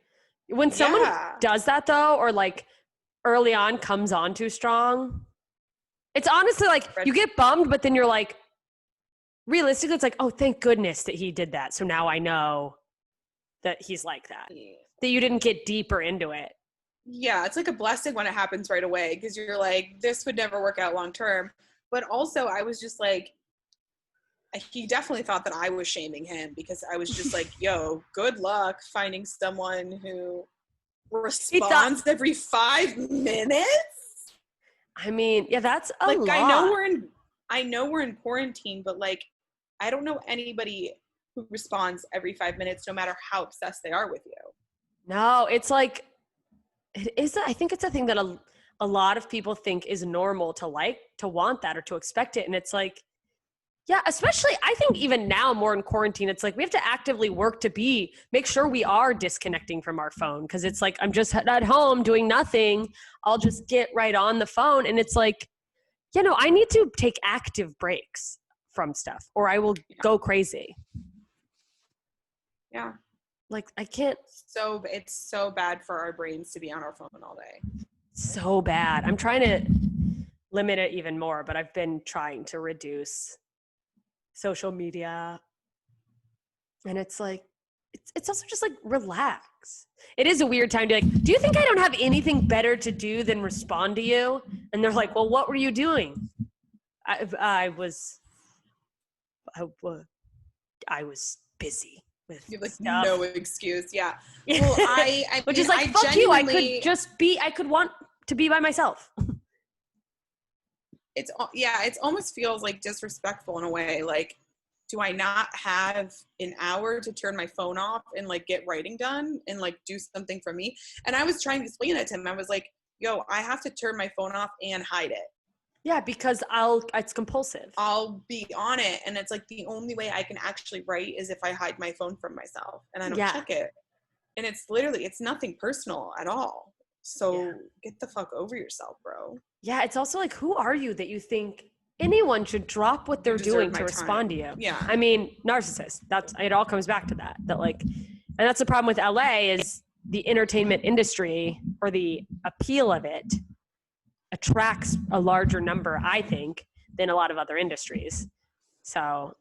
When someone does that though, or like early on comes on too strong, it's honestly like you get bummed, but then you're like, realistically, it's like, oh, thank goodness that he did that. So now I know that he's like that, that you didn't get deeper into it. Yeah, it's like a blessing when it happens right away because you're like, this would never work out long term. But also I was just like, he definitely thought that I was shaming him because I was just like, yo, good luck finding someone who responds every 5 minutes. I mean, yeah, that's a lot. I know we're in quarantine, but like, I don't know anybody who responds every 5 minutes, no matter how obsessed they are with you. No, it's like, I think it's a thing that a lot of people think is normal to want that or to expect it. And it's like, Yeah, especially I think even now more in quarantine, it's like we have to actively work to make sure we are disconnecting from our phone, because it's like I'm just at home doing nothing. I'll just get right on the phone, and it's like, I need to take active breaks from stuff or I will go crazy. Yeah. Like I can't. So it's so bad for our brains to be on our phone all day. So bad. I'm trying to limit it even more, but I've been trying to reduce social media. And it's like, it's also just like relax. It is a weird time to like, do you think I don't have anything better to do than respond to you? And they're like, well, what were you doing? I was busy with You have like stuff. no excuse. Yeah. Well, I which mean, is like, I fuck you. genuinely- I could want to be by myself. It's almost feels like disrespectful in a way. Like, do I not have an hour to turn my phone off and like get writing done and like do something for me? And I was trying to explain that to him. I was like, yo, I have to turn my phone off and hide it. Yeah, because it's compulsive. I'll be on it. And it's like the only way I can actually write is if I hide my phone from myself and I don't check it. And it's nothing personal at all. So get the fuck over yourself, bro. Yeah, it's also like, who are you that you think anyone should drop what they're doing to respond to you? Yeah. I mean, narcissists. It all comes back to that. That like, and that's the problem with LA is the entertainment industry, or the appeal of it attracts a larger number, I think, than a lot of other industries. So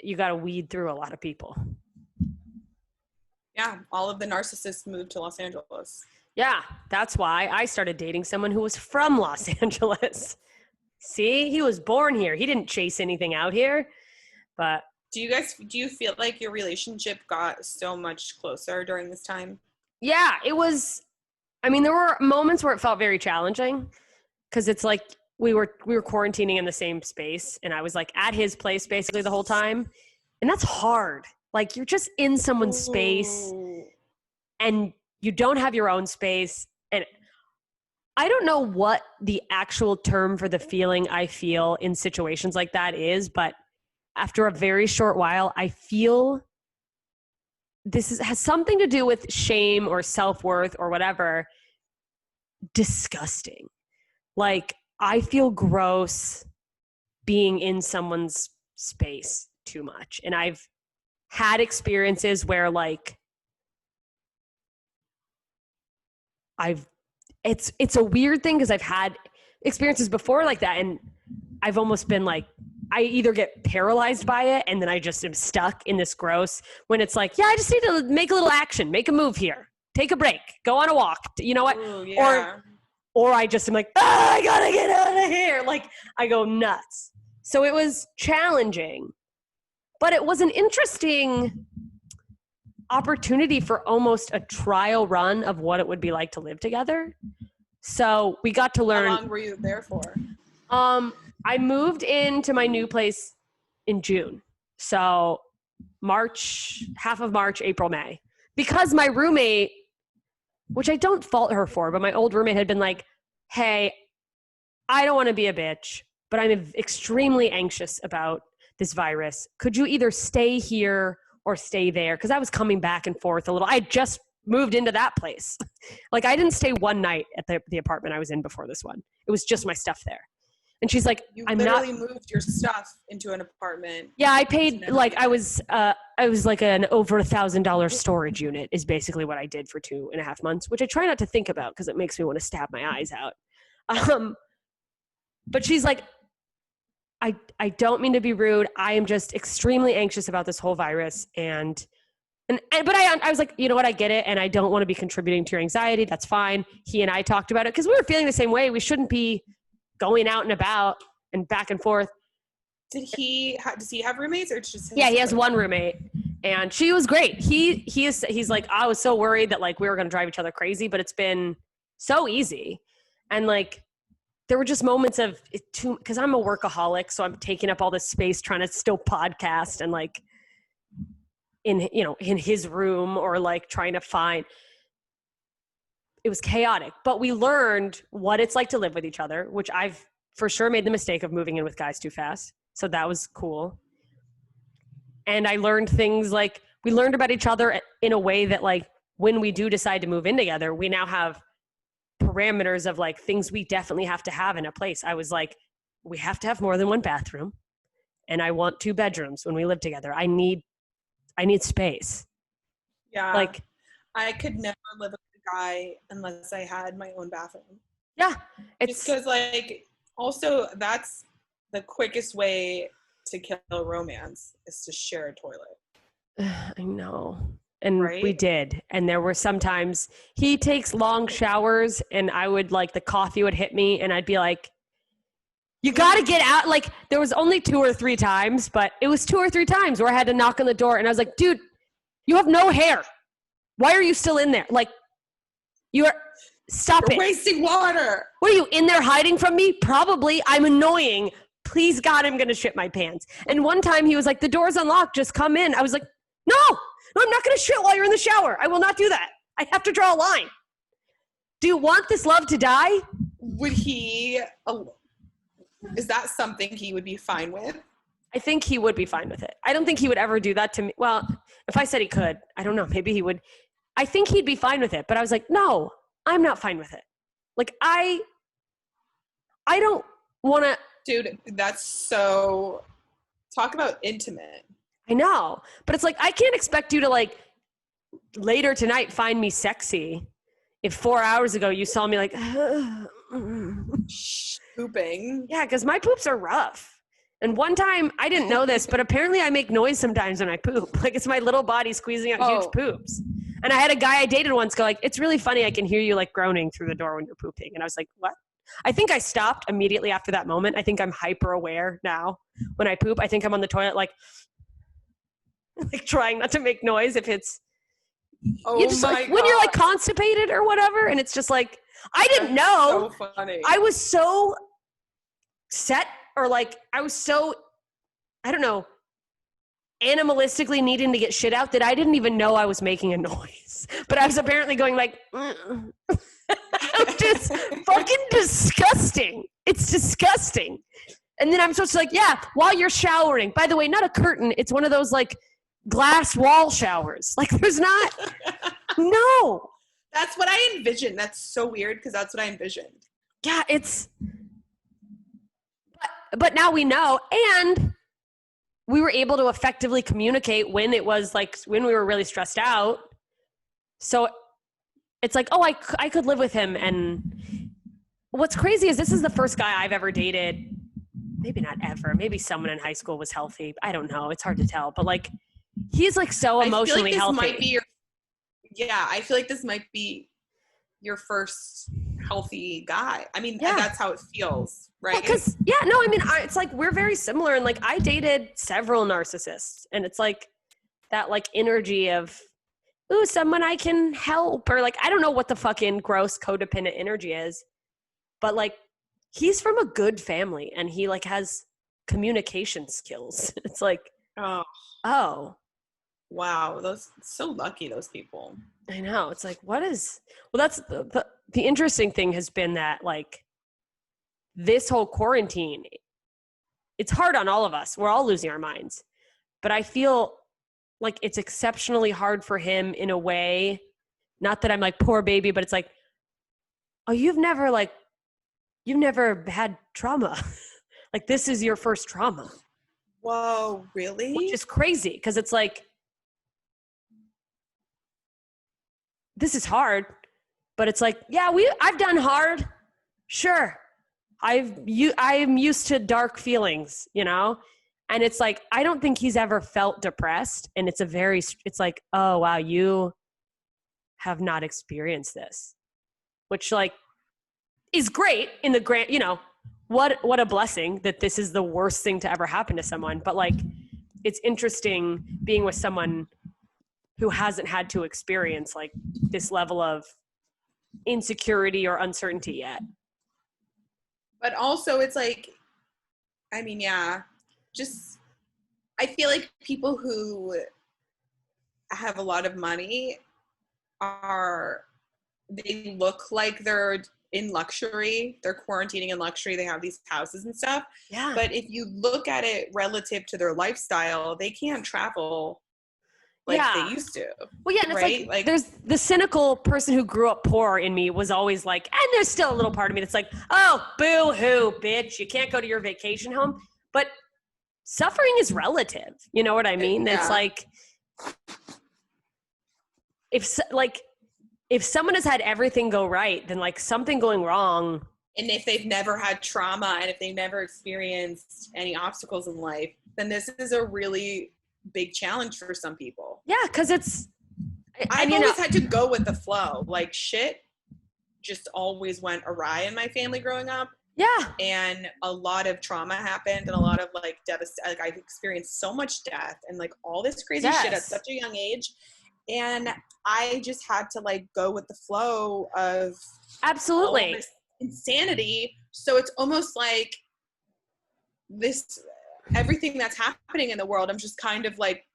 you got to weed through a lot of people. Yeah, all of the narcissists moved to Los Angeles. Yeah, that's why I started dating someone who was from Los Angeles. See, he was born here. He didn't chase anything out here. But do you feel like your relationship got so much closer during this time? Yeah, it was. I mean, there were moments where it felt very challenging, because it's like we were quarantining in the same space, and I was like at his place basically the whole time, and that's hard. Like you're just in someone's space, and you don't have your own space. And I don't know what the actual term for the feeling I feel in situations like that is, but after a very short while, I feel has something to do with shame or self-worth or whatever. Disgusting. Like I feel gross being in someone's space too much. And I've had experiences where like it's a weird thing, because I've had experiences before like that, and I've almost been like, I either get paralyzed by it and then I just am stuck in this gross, when it's like, yeah, I just need to make a little action, make a move here, take a break, go on a walk, you know what? Ooh, yeah. Or I just am like, I gotta get out of here. Like I go nuts. So it was challenging, but it was an interesting opportunity for almost a trial run of what it would be like to live together. So we got to learn. How long were you there for? I moved into my new place in June. So half of March, April, May. Because my roommate, which I don't fault her for, but my old roommate had been like, hey, I don't want to be a bitch, but I'm extremely anxious about this virus. Could you either stay here or stay there? Because I was coming back and forth a little. I just moved into that place. Like I didn't stay one night at the apartment I was in before this one. It was just my stuff there. And she's like, You literally moved your stuff into an apartment. Yeah, I paid like I was like an over $1,000 storage unit is basically what I did for 2.5 months, which I try not to think about because it makes me want to stab my eyes out. But she's like, I don't mean to be rude. I am just extremely anxious about this whole virus, but I was like, you know what, I get it, and I don't want to be contributing to your anxiety. That's fine. He and I talked about it because we were feeling the same way. We shouldn't be going out and about and back and forth. Does he have roommates, or just he has one roommate, and she was great. He's like, I was so worried that like we were going to drive each other crazy, but it's been so easy. And like there were just moments of it too, because I'm a workaholic, so I'm taking up all this space trying to still podcast and like in his room, or like trying to find. It was chaotic, but we learned what it's like to live with each other, which I've for sure made the mistake of moving in with guys too fast. So that was cool. And I learned things like, we learned about each other in a way that like, when we do decide to move in together, we now have parameters of like things we definitely have to have in a place. I was like, we have to have more than one bathroom, and I want 2 bedrooms when we live together. I need space. Yeah. Like, I could never live with a guy unless I had my own bathroom. yeah, Just because, like, also that's the quickest way to kill romance is to share a toilet. I know. And Right? we did. And there were sometimes he takes long showers, and I would like, the coffee would hit me, and I'd be like, you got to get out. Like, there was only 2 or 3 times, but it was 2 or 3 times where I had to knock on the door, and I was like, dude, you have no hair. Why are you still in there? Like, stop You're it. wasting water. What are you in there hiding from me? Probably. I'm annoying. Please God, I'm going to shit my pants. And one time he was like, the door's unlocked. Just come in. I was like, no, I'm not going to shit while you're in the shower. I will not do that. I have to draw a line. Do you want this love to die? Would he, is that something he would be fine with? I think he would be fine with it. I don't think he would ever do that to me. Well, if I said he could, I don't know. Maybe he would. I think he'd be fine with it. But I was like, no, I'm not fine with it. Like, I don't want to. Dude, that's so, talk about intimate. I know. But it's like, I can't expect you to like later tonight find me sexy if 4 hours ago you saw me like, Pooping. yeah, because my poops are rough. And one time, I didn't know this, but apparently I make noise sometimes when I poop. Like, it's my little body squeezing out huge poops. And I had a guy I dated once go like, it's really funny, I can hear you like groaning through the door when you're pooping. And I was like, what? I think I stopped immediately after that moment. I think I'm hyper aware now when I poop. I think I'm on the toilet like trying not to make noise if it's, you just, like, when you're like constipated or whatever. And it's just like, I didn't know. So funny. I was so set, or like, I was so, I don't know, animalistically needing to get shit out that I didn't even know I was making a noise. But I was apparently going like, just fucking disgusting. It's disgusting. And then I'm supposed to like, yeah, while you're showering. By the way, not a curtain. It's one of those like glass wall showers. Like, there's not, no. That's what I envisioned. That's so weird because that's what I envisioned. Yeah, it's, but now we know, and we were able to effectively communicate when it was like, when we were really stressed out. So it's like, oh, I could live with him. And what's crazy is this is the first guy I've ever dated. Maybe not ever. Maybe someone in high school was healthy. I don't know. It's hard to tell. But like, he's like so emotionally healthy. Might be I feel like this might be your first healthy guy. I mean, that's how it feels, right? Because, I mean, it's like we're very similar. And like, I dated several narcissists. And it's like that like energy of, ooh, someone I can help. Or like, I don't know what the fucking gross codependent energy is. But like, he's from a good family. And he like has communication skills. It's like, oh. Wow, those so lucky, those people. I know. It's like, that's the interesting thing has been that like this whole quarantine, it's hard on all of us. We're all losing our minds. But I feel like it's exceptionally hard for him in a way, not that I'm like, poor baby, but it's like, oh, you've never had trauma. Like, this is your first trauma. Whoa, really? Which is crazy because it's like, this is hard, but it's like, yeah, I've done hard. Sure. I'm used to dark feelings, you know? And it's like, I don't think he's ever felt depressed. And it's like, oh, wow, you have not experienced this, which like is great in the grand, you know, what a blessing that this is the worst thing to ever happen to someone. But like, it's interesting being with someone who hasn't had to experience like this level of insecurity or uncertainty yet. But also it's like, I mean, just, I feel like people who have a lot of money they look like they're in luxury. They're quarantining in luxury. They have these houses and stuff. Yeah. But if you look at it relative to their lifestyle, they can't travel like they used to. Well, yeah, and it's right? like there's the cynical person who grew up poor in me was always like, and there's still a little part of me that's like, oh, boo-hoo, bitch, you can't go to your vacation home. But suffering is relative. You know what I mean? Yeah. It's like, if someone has had everything go right, then like something going wrong. And if they've never had trauma and if they've never experienced any obstacles in life, then this is a really big challenge for some people. Yeah, because I've always had to go with the flow. Like shit just always went awry in my family growing up. Yeah. And a lot of trauma happened and a lot of like devastation. Like I've experienced so much death and like all this crazy shit at such a young age. And I just had to like go with the flow of absolutely all this insanity. So it's almost like this, everything that's happening in the world, I'm just kind of like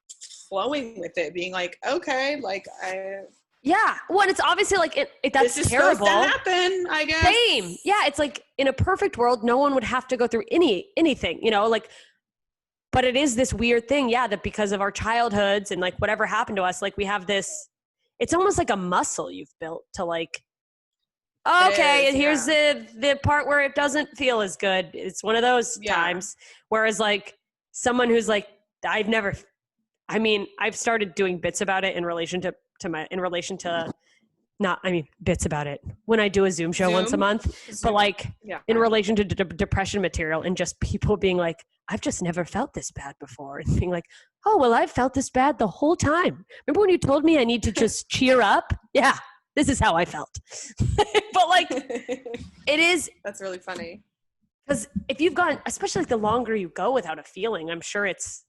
flowing with it, being like, okay, like yeah. Well, and it's obviously like that's this is terrible. Supposed to happen, I guess. Same. Yeah. It's like in a perfect world, no one would have to go through anything, you know, like, but it is this weird thing. Yeah. That because of our childhoods and like whatever happened to us, like we have this, it's almost like a muscle you've built to like, okay, and here's the part where it doesn't feel as good. It's one of those times. Whereas like someone who's like, I've started doing bits about it in relation to bits about it when I do a Zoom show once a month, but like in relation to depression material and just people being like, I've just never felt this bad before. And being like, oh, well, I've felt this bad the whole time. Remember when you told me I need to just cheer up? Yeah, this is how I felt. But like, it is. That's really funny. Because if you've gone, especially like the longer you go without a feeling, I'm sure it's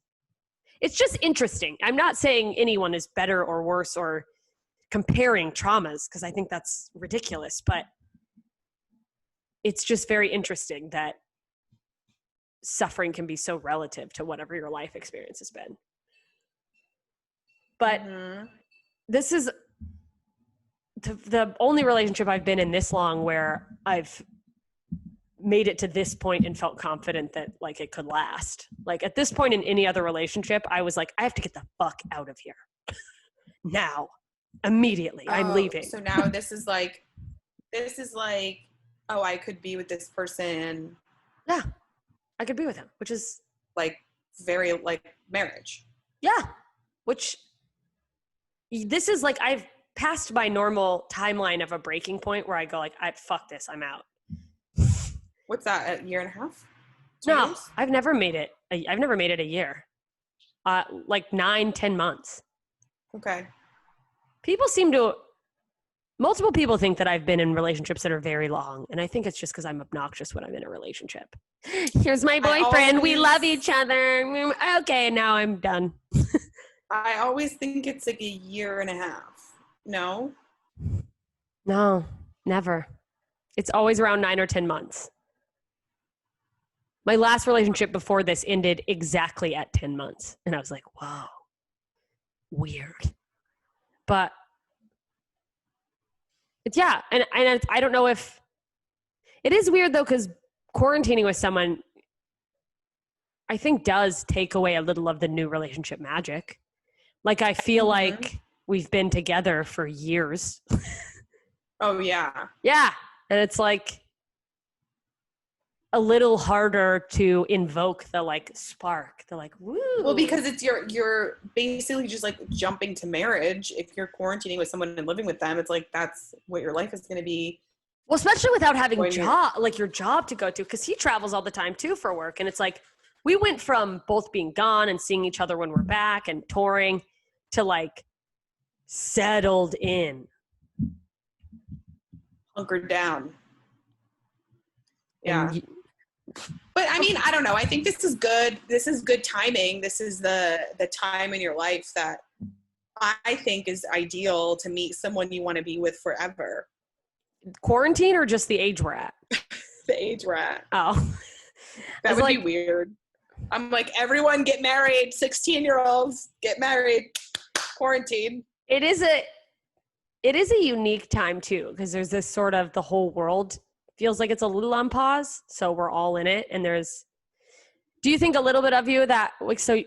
just interesting. I'm not saying anyone is better or worse or comparing traumas, because I think that's ridiculous, but it's just very interesting that suffering can be so relative to whatever your life experience has been. But this is the only relationship I've been in this long where I've made it to this point and felt confident that like it could last. Like at this point in any other relationship, I was like, I have to get the fuck out of here now, immediately. I'm leaving. So now this is like, oh, I could be with this person. Yeah, I could be with him, which is like very like marriage. Yeah, which this is like, I've passed my normal timeline of a breaking point where I go like, fuck this, I'm out. What's that, a year and a half? 2 years? I've never made it. I've never made it a year. Like 9-10 months. Okay. Multiple people think that I've been in relationships that are very long. And I think it's just because I'm obnoxious when I'm in a relationship. Here's my boyfriend. We love each other. Okay, now I'm done. I always think it's like a year and a half. No? No, never. It's always around 9 or 10 months. My last relationship before this ended exactly at 10 months. And I was like, whoa, weird. But it's, yeah. And I don't know if it is weird though, because quarantining with someone, I think does take away a little of the new relationship magic. Like I feel like we've been together for years. Oh yeah. Yeah. And it's like a little harder to invoke the like spark, the like, woo. Well, because it's you're basically just like jumping to marriage. If you're quarantining with someone and living with them, it's like, that's what your life is going to be. Well, especially without having your job to go to, because he travels all the time too for work. And it's like, we went from both being gone and seeing each other when we're back and touring to like settled in. Hunkered down. Yeah. But I mean, I don't know. I think this is good. This is good timing. This is the time in your life that I think is ideal to meet someone you want to be with forever. Quarantine or just the age we're at? The age we're at. Oh. That would be weird. I'm like, everyone get married. 16-year-olds get married. Quarantine. It is it is a unique time too, because there's this sort of the whole world feels like it's a little on pause. So we're all in it. And do you think a little bit of you that, like, so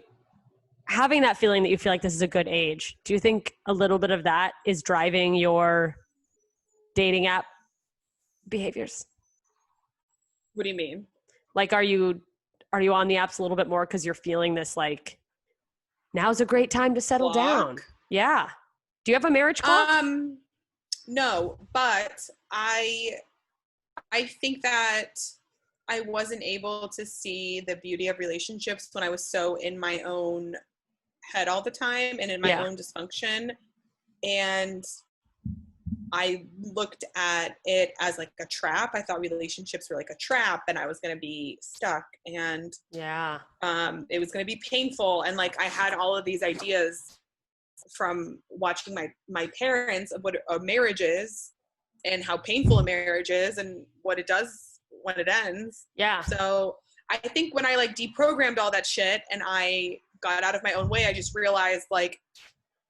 having that feeling that you feel like this is a good age, do you think a little bit of that is driving your dating app behaviors? What do you mean? Like, are you on the apps a little bit more because you're feeling this, like, now's a great time to settle down? Yeah. Do you have a marriage clock? No, but I think that I wasn't able to see the beauty of relationships when I was so in my own head all the time and in my own dysfunction. And I looked at it as like a trap. I thought relationships were like a trap and I was going to be stuck and it was going to be painful. And like, I had all of these ideas from watching my parents of what a marriage is and how painful a marriage is and what it does when it ends. Yeah. So I think when I like deprogrammed all that shit and I got out of my own way, I just realized, like,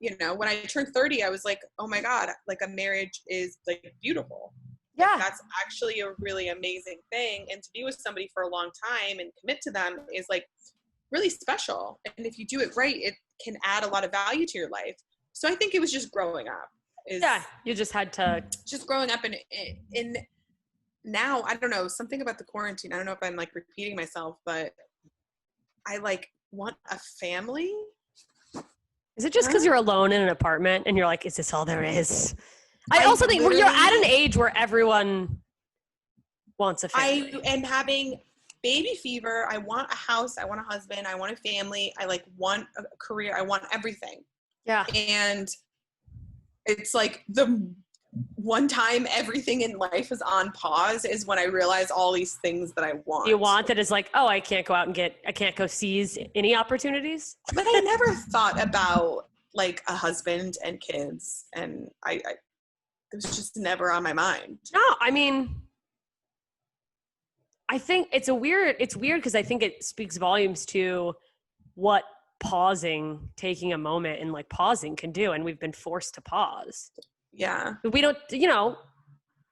you know, when I turned 30, I was like, oh my God, like a marriage is like beautiful. Yeah. Like, that's actually a really amazing thing. And to be with somebody for a long time and commit to them is like really special. And if you do it right, it can add a lot of value to your life. So I think it was just growing up. You just had to. Just growing up in now, I don't know, something about the quarantine. I don't know if I'm like repeating myself, but I like want a family. Is it just because you're alone in an apartment and you're like, is this all there is? I also think you're at an age where everyone wants a family. I am having baby fever. I want a house. I want a husband. I want a family. I like want a career. I want everything. Yeah. And it's like the one time everything in life is on pause is when I realize all these things that I want. You want that is like, oh, I can't go out and I can't go seize any opportunities. But I never thought about like a husband and kids. And it was just never on my mind. No, I mean, I think it's weird because I think it speaks volumes to what taking a moment and like pausing can do. And we've been forced to pause. Yeah. We don't,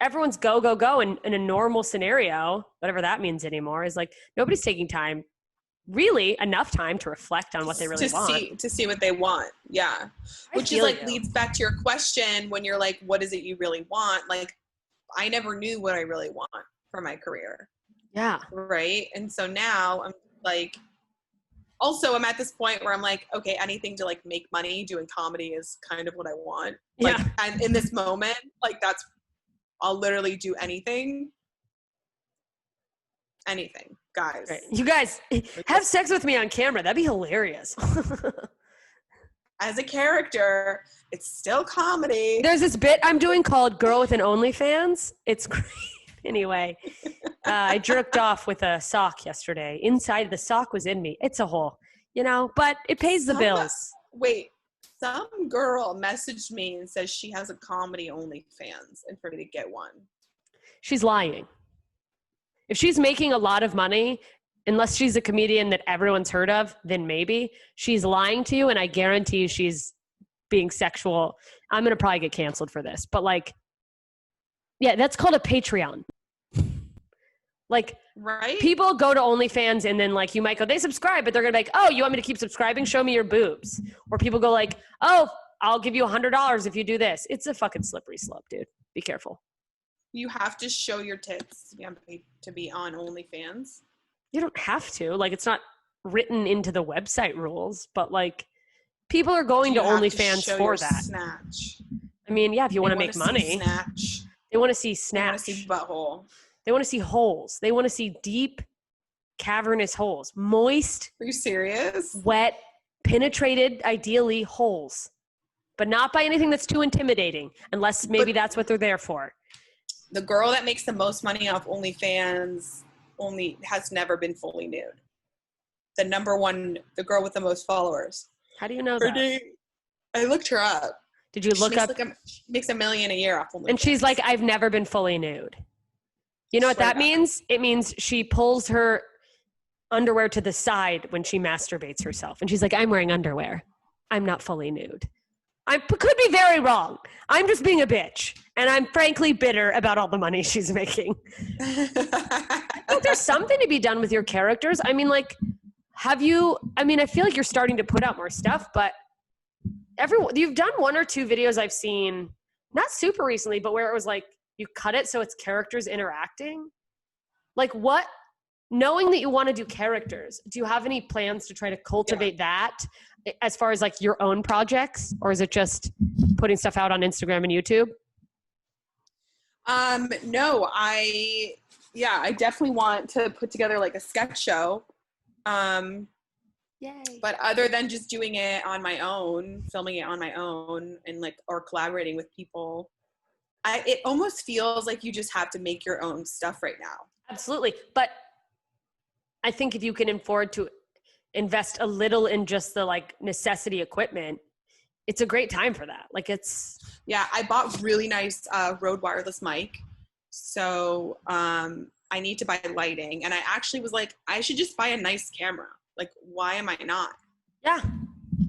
everyone's go, go, go. And in a normal scenario, whatever that means anymore, is like nobody's taking time, really enough time to reflect on what they really want. To see what they want. Yeah. Which is like leads back to your question when you're like, what is it you really want? Like, I never knew what I really want for my career. Yeah. Right. And so now I'm like, also, I'm at this point where I'm like, okay, anything to like make money doing comedy is kind of what I want. Like, and in this moment, like I'll literally do anything. Anything, guys. Right. You guys have sex with me on camera. That'd be hilarious. As a character, it's still comedy. There's this bit I'm doing called Girl with an OnlyFans. It's great. Anyway, I jerked off with a sock yesterday. Inside the sock was in me. It's a hole, but it pays the bills. Wait, some girl messaged me and says she has a comedy OnlyFans and for me to get one. She's lying. If she's making a lot of money, unless she's a comedian that everyone's heard of, then maybe. She's lying to you, and I guarantee she's being sexual. I'm going to probably get canceled for this, but like, yeah, that's called a Patreon. Like, right? People go to OnlyFans and then like you might go, they subscribe, but they're gonna be like, oh, you want me to keep subscribing? Show me your boobs. Or people go like, oh, I'll give you $100 if you do this. It's a fucking slippery slope, dude. Be careful. You have to show your tits to be on OnlyFans. You don't have to. Like, it's not written into the website rules, but like people are going to OnlyFans for that. Snatch. I mean, yeah, if you want to make money. Snatch. They want to see snatch. They want to see butthole. They want to see holes. They want to see deep, cavernous holes. Moist. Are you serious? Wet, penetrated, ideally, holes. But not by anything that's too intimidating, unless maybe that's what they're there for. The girl that makes the most money off OnlyFans has never been fully nude. The girl with the most followers. How do you know that? I looked her up. Did you look up? She makes $1 million a year off OnlyFans. And she's like, I've never been fully nude. You know what that means? It means she pulls her underwear to the side when she masturbates herself. And she's like, I'm wearing underwear. I'm not fully nude. could be very wrong. I'm just being a bitch. And I'm frankly bitter about all the money she's making. I think there's something to be done with your characters. I mean, like, I feel like you're starting to put out more stuff, but you've done one or two videos I've seen, not super recently, but where it was like, you cut it so it's characters interacting. Like knowing that you want to do characters, do you have any plans to try to cultivate that as far as like your own projects, or is it just putting stuff out on Instagram and YouTube? No, I definitely want to put together like a sketch show. Yay. But other than just doing it on my own, filming it on my own and like, or collaborating with people, it almost feels like you just have to make your own stuff right now. Absolutely. But I think if you can afford to invest a little in just the like necessity equipment, it's a great time for that. Like yeah, I bought really nice Rode wireless mic. So I need to buy lighting. And I actually was like, I should just buy a nice camera. Like, why am I not? Yeah. I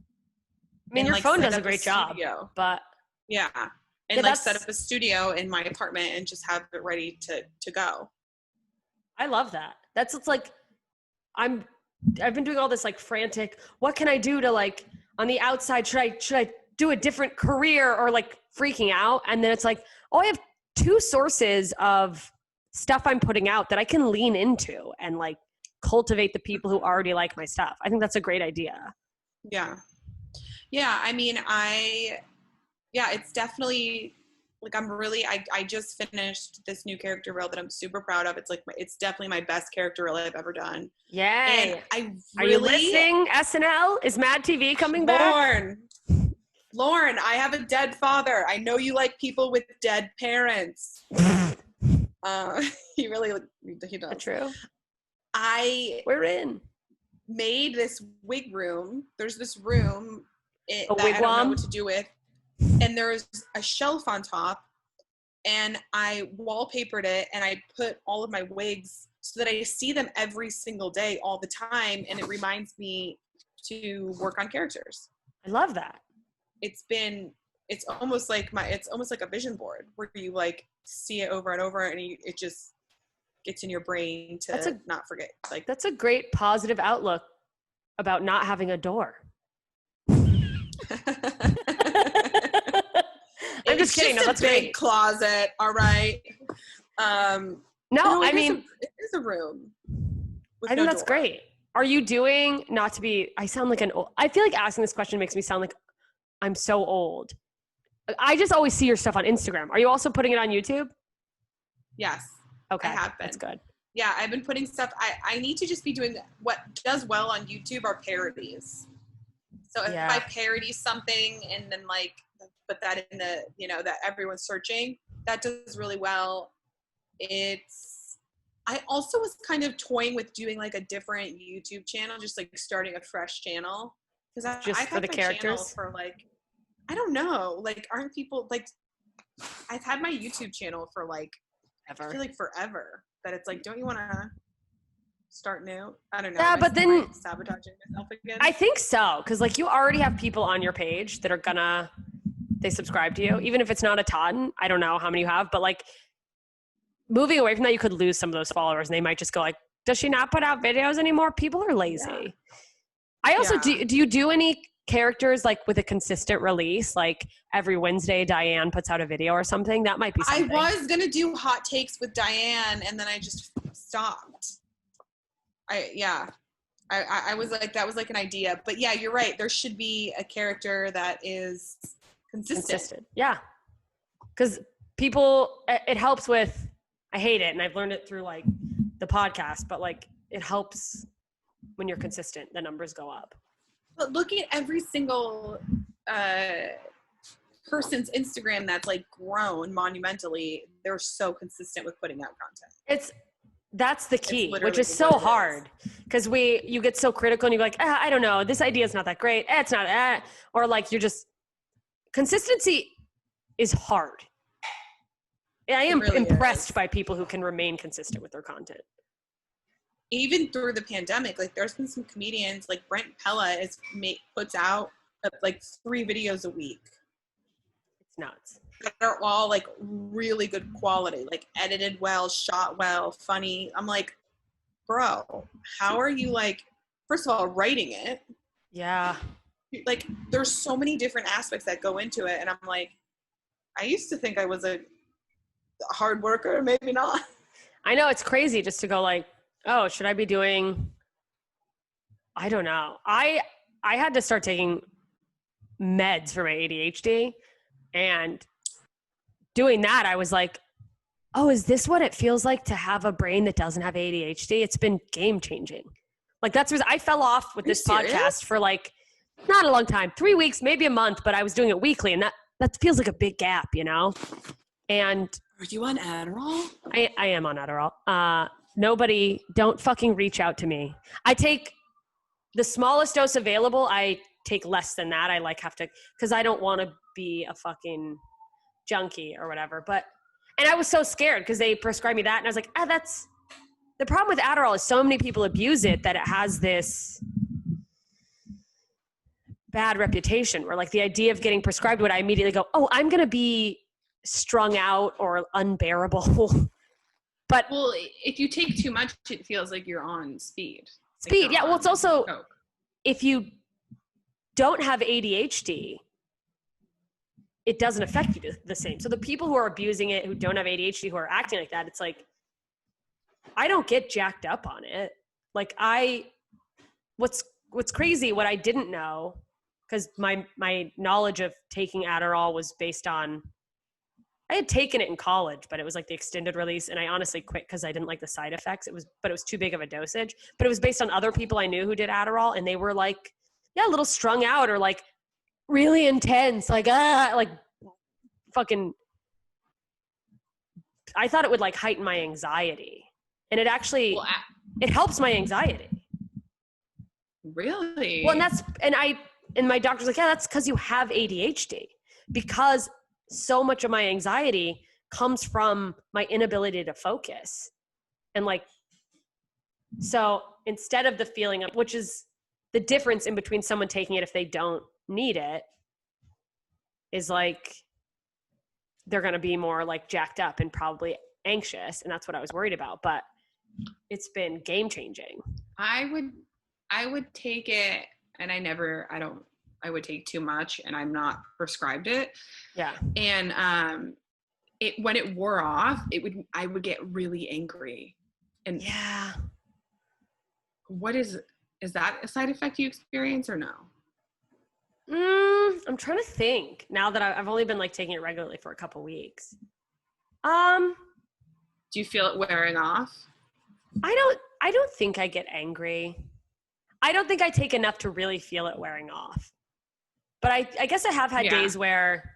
mean, your phone does a great job, but yeah. And set up a studio in my apartment and just have it ready to go. I love that. It's like, I've been doing all this like frantic, what can I do to like, on the outside, should I do a different career, or like freaking out? And then it's like, I have two sources of stuff I'm putting out that I can lean into and like cultivate the people who already like my stuff. I think that's a great idea. Yeah. Yeah. I mean, it's definitely like, I just finished this new character reel that I'm super proud of. It's like, it's definitely my best character reel I've ever done. Yay. And Are you listening, SNL? Is Mad TV coming back? Lauren, I have a dead father. I know you like people with dead parents. He does. True. We're in. Made this wig room. There's this room that wigwam? I don't know what to do with. And there's a shelf on top, and I wallpapered it, and I put all of my wigs so that I see them every single day, all the time, and it reminds me to work on characters. I love that. It's almost like a vision board where you like see it over and over, and it just gets in your brain to not forget. Like, that's a great positive outlook about not having a door. I'm just kidding. No, that's a big great. Closet. All right. No, I mean, it is a room. I think that's great. Are you doing, not to be, I sound like I feel like asking this question makes me sound like I'm so old. I just always see your stuff on Instagram. Are you also putting it on YouTube? Yes. Okay. I have been. That's good. Yeah, I've been putting stuff. I need to just be doing what does well on YouTube are parodies. So if I parody something and then like put that in the, that everyone's searching, that does really well. I also was kind of toying with doing like a different YouTube channel, just like starting a fresh channel. Because I've for had the my characters channel for like, I don't know, like aren't people like, I've had my YouTube channel for like, I feel like forever. That it's like, don't you want to start new? I don't know. Yeah, but then sabotaging myself again. I think so, because like you already have people on your page that are they subscribe to you, even if it's not a ton. I don't know how many you have, but like moving away from that, you could lose some of those followers, and they might just go like, "Does she not put out videos anymore?" People are lazy. Yeah. I also do you do any characters like with a consistent release, like every Wednesday Diane puts out a video or something? That might be something. I was gonna do hot takes with Diane, and then I just stopped. I was like, that was like an idea, but yeah, you're right. There should be a character that is consistent. Yeah, because people, it helps with. I hate it, and I've learned it through like the podcast, but like it helps when you're consistent. The numbers go up. But looking at every single person's Instagram that's like grown monumentally, they're so consistent with putting out content. That's the key, which is so hard because you get so critical and you're like, I don't know, this idea is not that great. It's not, or like consistency is hard. I am really impressed by people who can remain consistent with their content. Even through the pandemic, like there's been some comedians like Brent Pella puts out like 3 videos a week. It's nuts. that are all like really good quality, like edited well, shot well, funny. I'm like, bro, how are you like, first of all, writing it? Yeah. Like, there's so many different aspects that go into it. And I'm like, I used to think I was a hard worker, maybe not. I know, it's crazy just to go like, oh, should I be doing, I don't know. I had to start taking meds for my ADHD, and doing that, I was like, oh, is this what it feels like to have a brain that doesn't have ADHD? It's been game changing. Like that's what I fell off with this podcast for like, not a long time, 3 weeks, maybe a month, but I was doing it weekly, and that feels like a big gap, you know? And Are you on Adderall? I am on Adderall. Nobody, don't fucking reach out to me. I take the smallest dose available. I take less than that. I like have to, because I don't want to be a fucking junkie or whatever. But, and I was so scared because they prescribed me that. And I was like, that's, the problem with Adderall is so many people abuse it that it has this bad reputation where like the idea of getting prescribed would I immediately go, oh, I'm going to be strung out or unbearable. But well, if you take too much, it feels like you're on speed. Speed, yeah. Well, it's also, if you don't have ADHD, it doesn't affect you the same. So the people who are abusing it, who don't have ADHD, who are acting like that, it's like, I don't get jacked up on it. Like what's crazy, what I didn't know, because my knowledge of taking Adderall was based on, I had taken it in college, but it was like the extended release. And I honestly quit because I didn't like the side effects. It was too big of a dosage, but it was based on other people I knew who did Adderall. And they were like, yeah, a little strung out or like really intense, like fucking, I thought it would like heighten my anxiety. And it actually, it helps my anxiety. Really? Well, and my doctor's like, yeah, that's because you have ADHD, because so much of my anxiety comes from my inability to focus. And like, so instead of the feeling of, which is the difference in between someone taking it if they don't need it, is like, they're going to be more like jacked up and probably anxious. And that's what I was worried about, but it's been game changing. I would take it, and I would take too much, and I'm not prescribed it. Yeah. And when it wore off, I would get really angry. And yeah. Is that a side effect you experience or no? I'm trying to think now that I've only been like taking it regularly for a couple weeks. Do you feel it wearing off? I don't think I get angry. I don't think I take enough to really feel it wearing off. But I guess I have had days where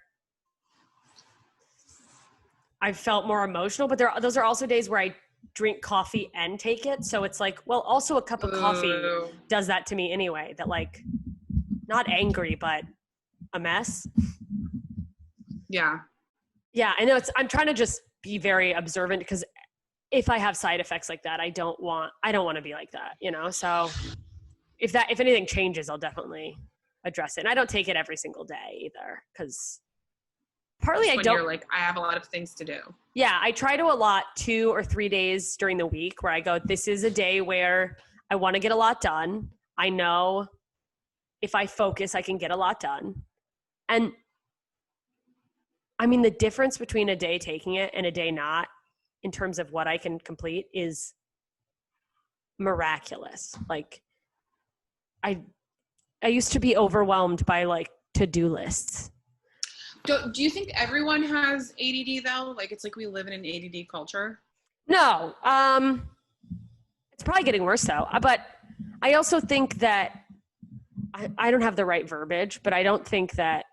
I've felt more emotional, but those are also days where I drink coffee and take it. So it's like, well, also a cup of coffee does that to me anyway, that like, not angry, but a mess. Yeah. Yeah, I know I'm trying to just be very observant, because if I have side effects like that, I don't want to be like that, you know? So if anything changes, I'll definitely address it. And I don't take it every single day either, because partly you're like, I have a lot of things to do. Yeah, I try to allot 2 or 3 days during the week where I go, this is a day where I want to get a lot done. I know if I focus, I can get a lot done. And I mean, the difference between a day taking it and a day not, in terms of what I can complete, is miraculous. Like, I used to be overwhelmed by like to-do lists. Do you think everyone has ADD though? Like, it's like we live in an ADD culture. No, it's probably getting worse though. But I also think that I don't have the right verbiage, but I don't think that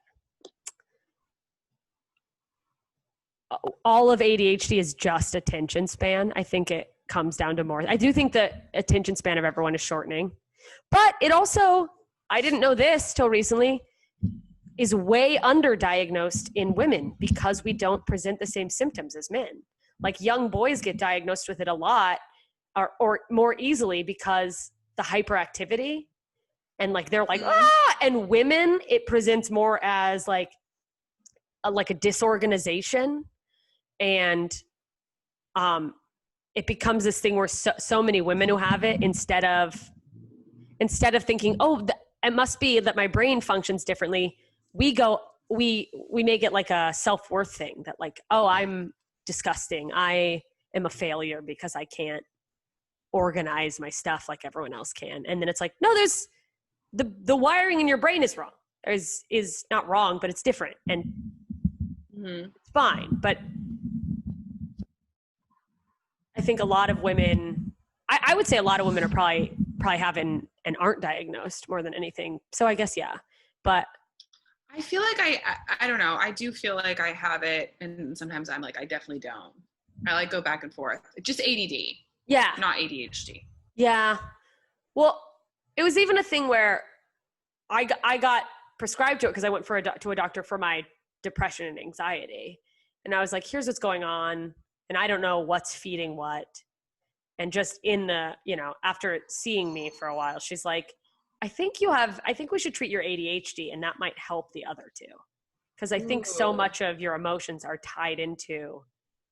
all of ADHD is just attention span. I think it comes down to more. I do think the attention span of everyone is shortening, but it also, I didn't know this till recently, is way underdiagnosed in women because we don't present the same symptoms as men. Like young boys get diagnosed with it a lot or more easily because the hyperactivity, and like they're like, and women, it presents more as like like a disorganization, and it becomes this thing where so many women who have it, instead of thinking, oh, it must be that my brain functions differently, we make it like a self-worth thing, that like, oh, I'm disgusting, I am a failure because I can't organize my stuff like everyone else can. And then it's like, no, there's the wiring in your brain is wrong, is not wrong, but it's different, and it's fine. But I think a lot of women, I would say a lot of women are probably have and aren't diagnosed more than anything. So I guess, yeah. But I feel like I don't know. I do feel like I have it, and sometimes I'm like, I definitely don't. I like go back and forth. Just ADD. yeah. Not ADHD. Yeah. Well, it was even a thing where I got prescribed to it because I went to a doctor for my depression and anxiety. And I was like, here's what's going on, and I don't know what's feeding what. And just in the, after seeing me for a while, she's like, I think we should treat your ADHD, and that might help the other two. Because I think so much of your emotions are tied into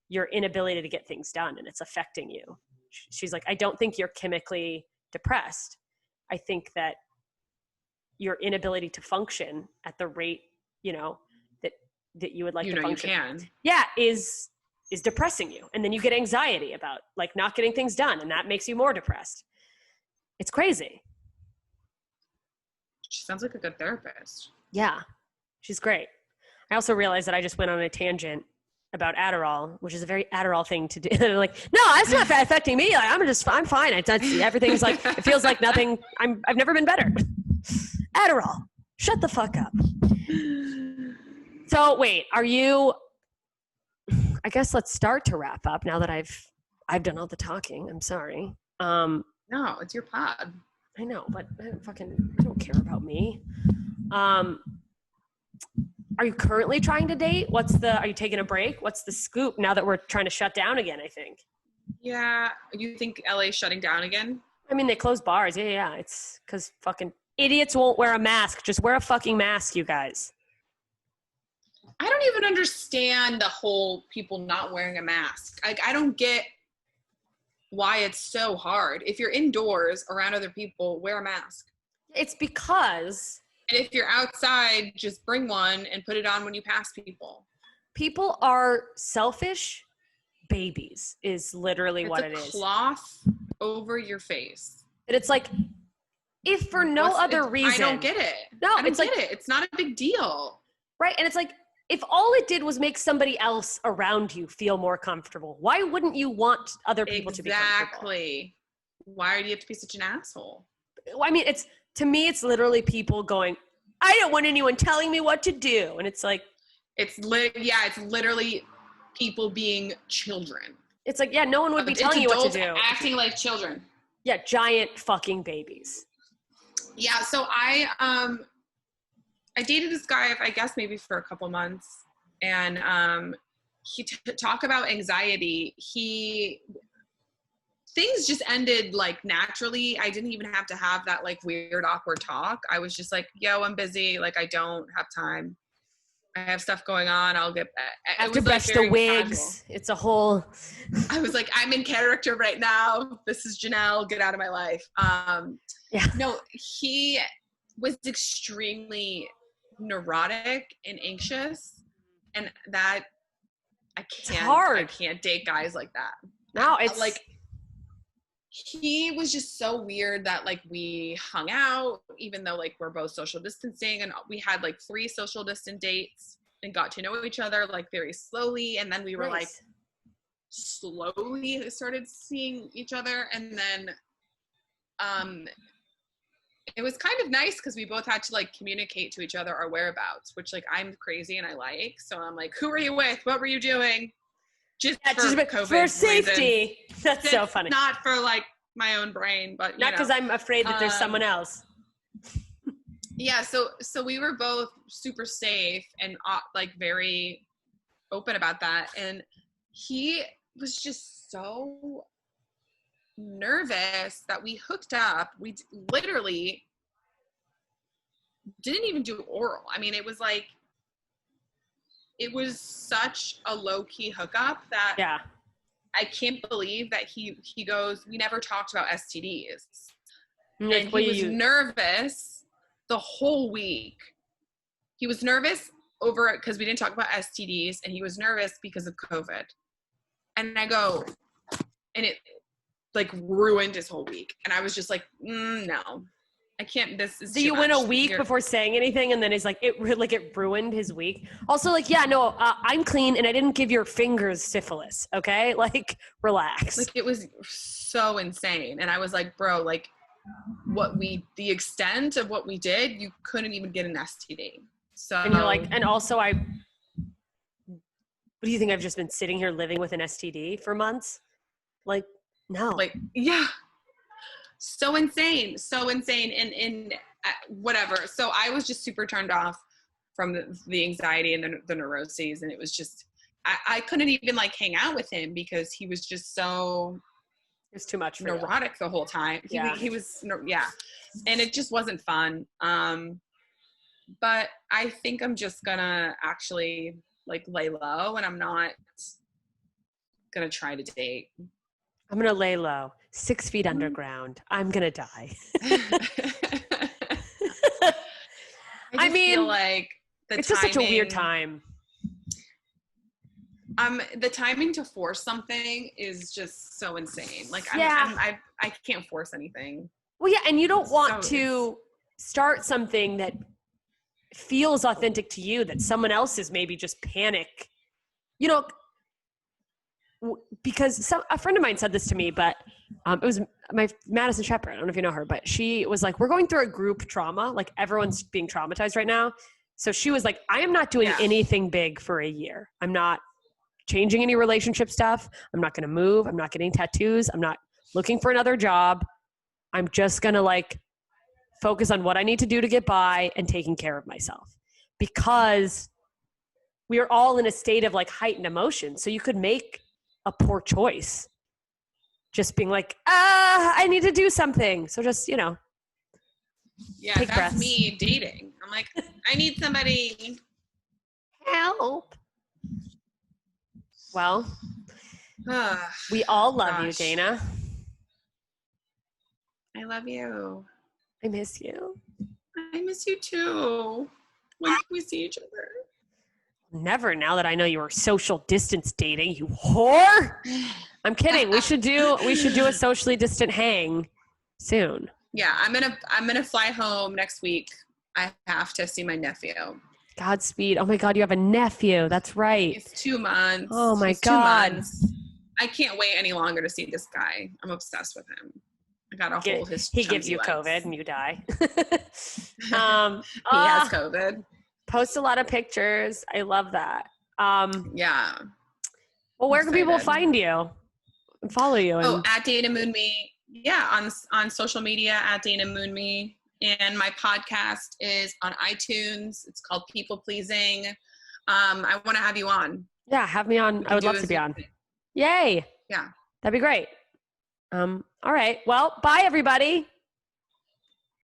your inability to get things done, and it's affecting you. She's like, I don't think you're chemically depressed. I think that your inability to function at the rate, that you would like to function. You can. Yeah, is depressing you. And then you get anxiety about like not getting things done, and that makes you more depressed. It's crazy. She sounds like a good therapist. Yeah, she's great. I also realized that I just went on a tangent about Adderall, which is a very Adderall thing to do. Like, no, it's not affecting me. Like, I'm fine. Everything's like, it feels like nothing. I've never been better. Adderall, shut the fuck up. So wait, are you, I guess let's start to wrap up now that I've done all the talking. I'm sorry. No, it's your pod. I know, but I don't care about me. Are you currently trying to date? Are you taking a break? What's the scoop now that we're trying to shut down again, I think? Yeah. You think LA's shutting down again? I mean, they closed bars. Yeah. It's because fucking idiots won't wear a mask. Just wear a fucking mask, you guys. I don't even understand the whole people not wearing a mask. Like, I don't get why it's so hard. If you're indoors around other people, wear a mask. It's because... And if you're outside, just bring one and put it on when you pass people. People are selfish babies is literally what it is. It's a cloth over your face. And it's like, if for no other reason... I don't get it. No, I don't get it. It's not a big deal. Right, and it's like, if all it did was make somebody else around you feel more comfortable, why wouldn't you want other people to be comfortable? Exactly. Why do you have to be such an asshole? I mean, to me, it's literally people going, I don't want anyone telling me what to do. And it's like... It's literally people being children. It's like, yeah, no one would be telling you what to do. Acting like children. Yeah, giant fucking babies. Yeah, so I dated this guy, I guess maybe for a couple months, and he talk about anxiety. Things just ended like naturally. I didn't even have to have that like weird awkward talk. I was just like, yo, I'm busy. Like, I don't have time. I have stuff going on. I'll get back. I have to brush the wigs. Casual. It's a whole... I was like, I'm in character right now. This is Janelle. Get out of my life. Yeah. No, he was extremely neurotic and anxious, and that It's hard. I can't date guys like that. No, it's like, he was just so weird that like we hung out, even though like we're both social distancing, and we had like 3 social distant dates and got to know each other like very slowly, and then we were like slowly started seeing each other, and then it was kind of nice because we both had to like communicate to each other our whereabouts, which like I'm crazy and I like, so I'm like, who are you with? What were you doing? Just for COVID for safety. Reasons. That's so funny. Not for like my own brain, but not because I'm afraid that there's someone else. Yeah, so we were both super safe and like very open about that, and he was just so nervous that we hooked up. We literally didn't even do oral. I mean, it was like it was such a low-key hookup that Yeah. I can't believe that he goes, we never talked about STDs. Like, And what he do was you- nervous the whole week. He was nervous over it because we didn't talk about STDs, and he was nervous because of COVID. And I go, and it like ruined his whole week. And I was just like, no, I can't. This is So too you went a much. week before saying anything, and then he's like, it ruined his week. Also, like, yeah, no, I'm clean, and I didn't give your fingers syphilis. Okay, like, relax. Like, it was so insane. And I was like, bro, like, the extent of what we did, you couldn't even get an STD. So, and you're like, and also what do you think? I've just been sitting here living with an STD for months? Like, no. like, yeah, so insane. And whatever. So I was just super turned off from the anxiety and the neuroses. And it was just, I couldn't even like hang out with him because he was just so It's too much for neurotic the whole time. He was, yeah. And it just wasn't fun. But I think I'm just gonna actually like lay low, and I'm not gonna try to date. I'm going to lay low, 6 feet underground. I'm going to die. I mean, feel like it's just such a weird time. The timing to force something is just so insane. Like, Yeah. I can't force anything. Well, yeah, and you don't want So to start something that feels authentic to you that someone else is maybe just panic. You know, because a friend of mine said this to me, but it was my Madison Shepherd. I don't know if you know her, but she was like, we're going through a group trauma. Like, everyone's being traumatized right now. So she was like, I am not doing anything big for a year. I'm not changing any relationship stuff. I'm not going to move. I'm not getting tattoos. I'm not looking for another job. I'm just going to like focus on what I need to do to get by and taking care of myself, because we are all in a state of like heightened emotion. So you could make a poor choice just being like, I need to do something. So just, take That's breaths. me dating. I'm like, I need somebody. Help. Well, we all love you, Dana. I love you. I miss you. I miss you too. When can we see each other? Never, now that I know you are social distance dating, you whore. I'm kidding. We should do a socially distant hang soon. Yeah, I'm gonna fly home next week. I have to see my nephew. Godspeed. Oh my God, you have a nephew. That's right. He's 2 months. Oh my He's 2 God. months. I can't wait any longer to see this guy. I'm obsessed with him. I gotta hold his. He gives chunky you legs. COVID and you die. He has COVID. Post a lot of pictures. I love that. Yeah. Well, where can people Excited. find you and follow you? And at Dana Moon Me. Yeah, on social media at Dana Moon Me. And my podcast is on iTunes. It's called People Pleasing. I want to have you on. yeah, have me on. I would love to be on. Yay. Yeah. That'd be great. All right. Well, bye everybody.